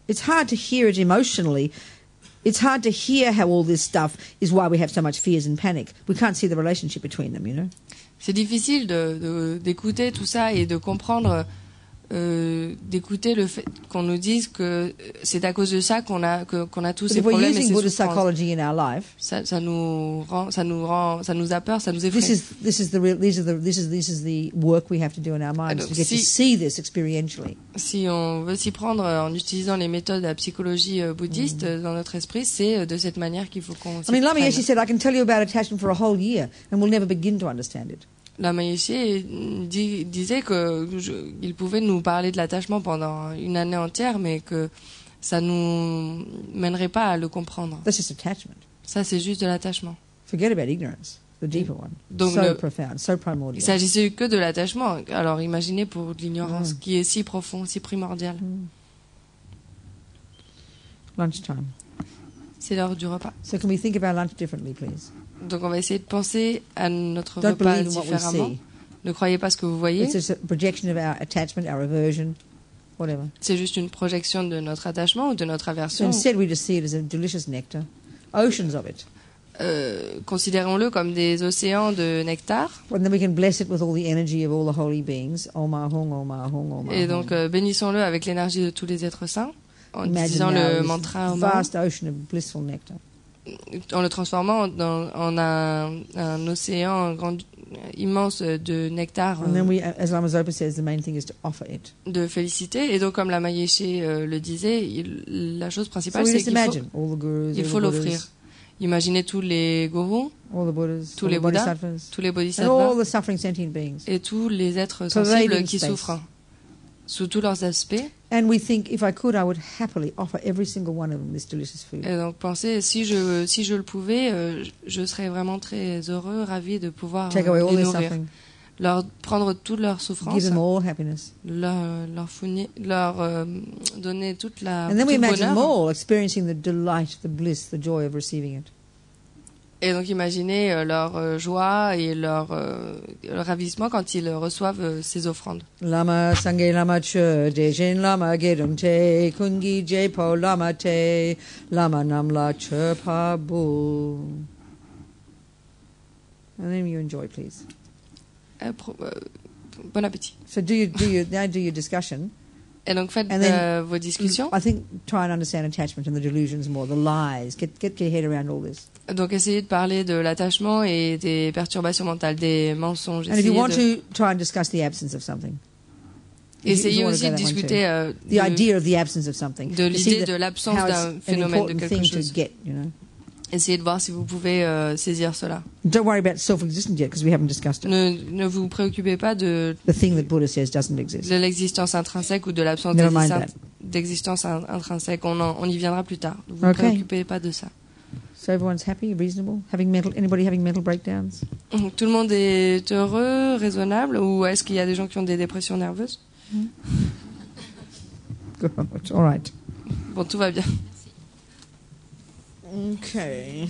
Speaker 1: It's hard to hear it emotionally. It's hard to hear how all this stuff is why we have so much fears and panic. We can't see the relationship between them, you know.
Speaker 2: C'est difficile d'écouter tout ça et de comprendre d'écouter le fait qu'on nous dise que c'est à cause de ça qu'on a tous ces problèmes et ces souffrances. Ça nous a peur, ça nous effraie.
Speaker 1: This is the work we have to do in our minds to get to see this experientially.
Speaker 2: Si on veut s'y prendre en utilisant les méthodes de la psychologie bouddhiste dans notre esprit, c'est de cette manière qu'il faut qu'on s'y prenne.
Speaker 1: Lama Yeshe said, I can tell you about attachment for a whole year and we'll never begin to understand it.
Speaker 2: Lama Yeshe disait qu'il pouvait nous parler de l'attachement pendant une année entière, mais que ça nous mènerait pas à le comprendre.
Speaker 1: That's just attachment.
Speaker 2: Ça, c'est juste de l'attachement.
Speaker 1: Forget about ignorance, the deeper one.
Speaker 2: Donc
Speaker 1: so profound, so primordial.
Speaker 2: Il s'agissait que de l'attachement. Alors imaginez pour l'ignorance qui est si profond, si primordial.
Speaker 1: Lunchtime.
Speaker 2: C'est l'heure du repas.
Speaker 1: So can we think of our lunch differently, please?
Speaker 2: Donc on va essayer de penser à notre repas différemment. Ne croyez pas ce que vous voyez.
Speaker 1: It's just a projection of our attachment, our aversion, whatever.
Speaker 2: C'est juste une projection de notre attachement ou de notre aversion.
Speaker 1: Instead, we just see it as a delicious nectar, oceans of it.
Speaker 2: Considérons-le comme des océans de nectar.
Speaker 1: And then we can bless it with all the energy of all the holy beings. Om Ahung, Om Ahung, Om Ahung.
Speaker 2: Et donc bénissons-le avec l'énergie de tous les êtres saints en disant le mantra Om Ahung.
Speaker 1: Vast ocean of blissful nectar.
Speaker 2: En le transformant en un océan immense de nectar.
Speaker 1: And then we, as Lama Zopa says, the main thing is to offer it.
Speaker 2: De félicité. Et donc, comme Lama Yeshe le disait, la chose principale, c'est qu'il faut l'offrir. Imaginez tous les gourous, tous les Bouddhas, tous les Bodhisattvas, et tous les êtres sensibles qui souffrent sous tous leurs aspects.
Speaker 1: And we think, if I could, I would happily offer every single one of them this delicious food.
Speaker 2: Et donc, pensez, si je le pouvais, je serais vraiment très heureux, ravi de pouvoir les nourrir, leur prendre toute leur souffrance,
Speaker 1: give them all happiness,
Speaker 2: leur donner toute la
Speaker 1: and then we imagine them all experiencing the delight, the bliss, the joy of receiving it.
Speaker 2: Et donc imaginez leur joie et leur ravissement quand ils reçoivent ces offrandes.
Speaker 1: Lama Sangye Lama Che Dejen Lama Gedum Te Kungi Jepo Lama Te Lama Namla Che Pabu. And then you enjoy, please.
Speaker 2: Bon appétit.
Speaker 1: So do your discussion.
Speaker 2: Et donc faites vos discussions.
Speaker 1: I think try and understand attachment and the delusions more, the lies. Get your head around all this.
Speaker 2: Donc essayez de parler de l'attachement et des perturbations mentales, des mensonges.
Speaker 1: And if you want to try and discuss the absence of something.
Speaker 2: Essayez aussi de discuter
Speaker 1: the idea of the absence of something.
Speaker 2: De l'idée de l'absence d'un phénomène, de quelque chose. Essayez de voir si vous pouvez saisir cela.
Speaker 1: Don't worry about self-existence yet, because we haven't discussed it.
Speaker 2: Ne vous préoccupez pas de
Speaker 1: the thing that Buddha says doesn't exist.
Speaker 2: De l'existence intrinsèque ou de l'absence d'existence intrinsèque. On y viendra plus tard. Ne vous préoccupez pas de ça.
Speaker 1: So everyone's happy, reasonable. Anybody having mental breakdowns?
Speaker 2: Tout le monde est heureux, raisonnable, ou est-ce qu'il y a des gens qui ont des dépressions nerveuses?
Speaker 1: Good. All right.
Speaker 2: Bon, tout va bien.
Speaker 1: Okay.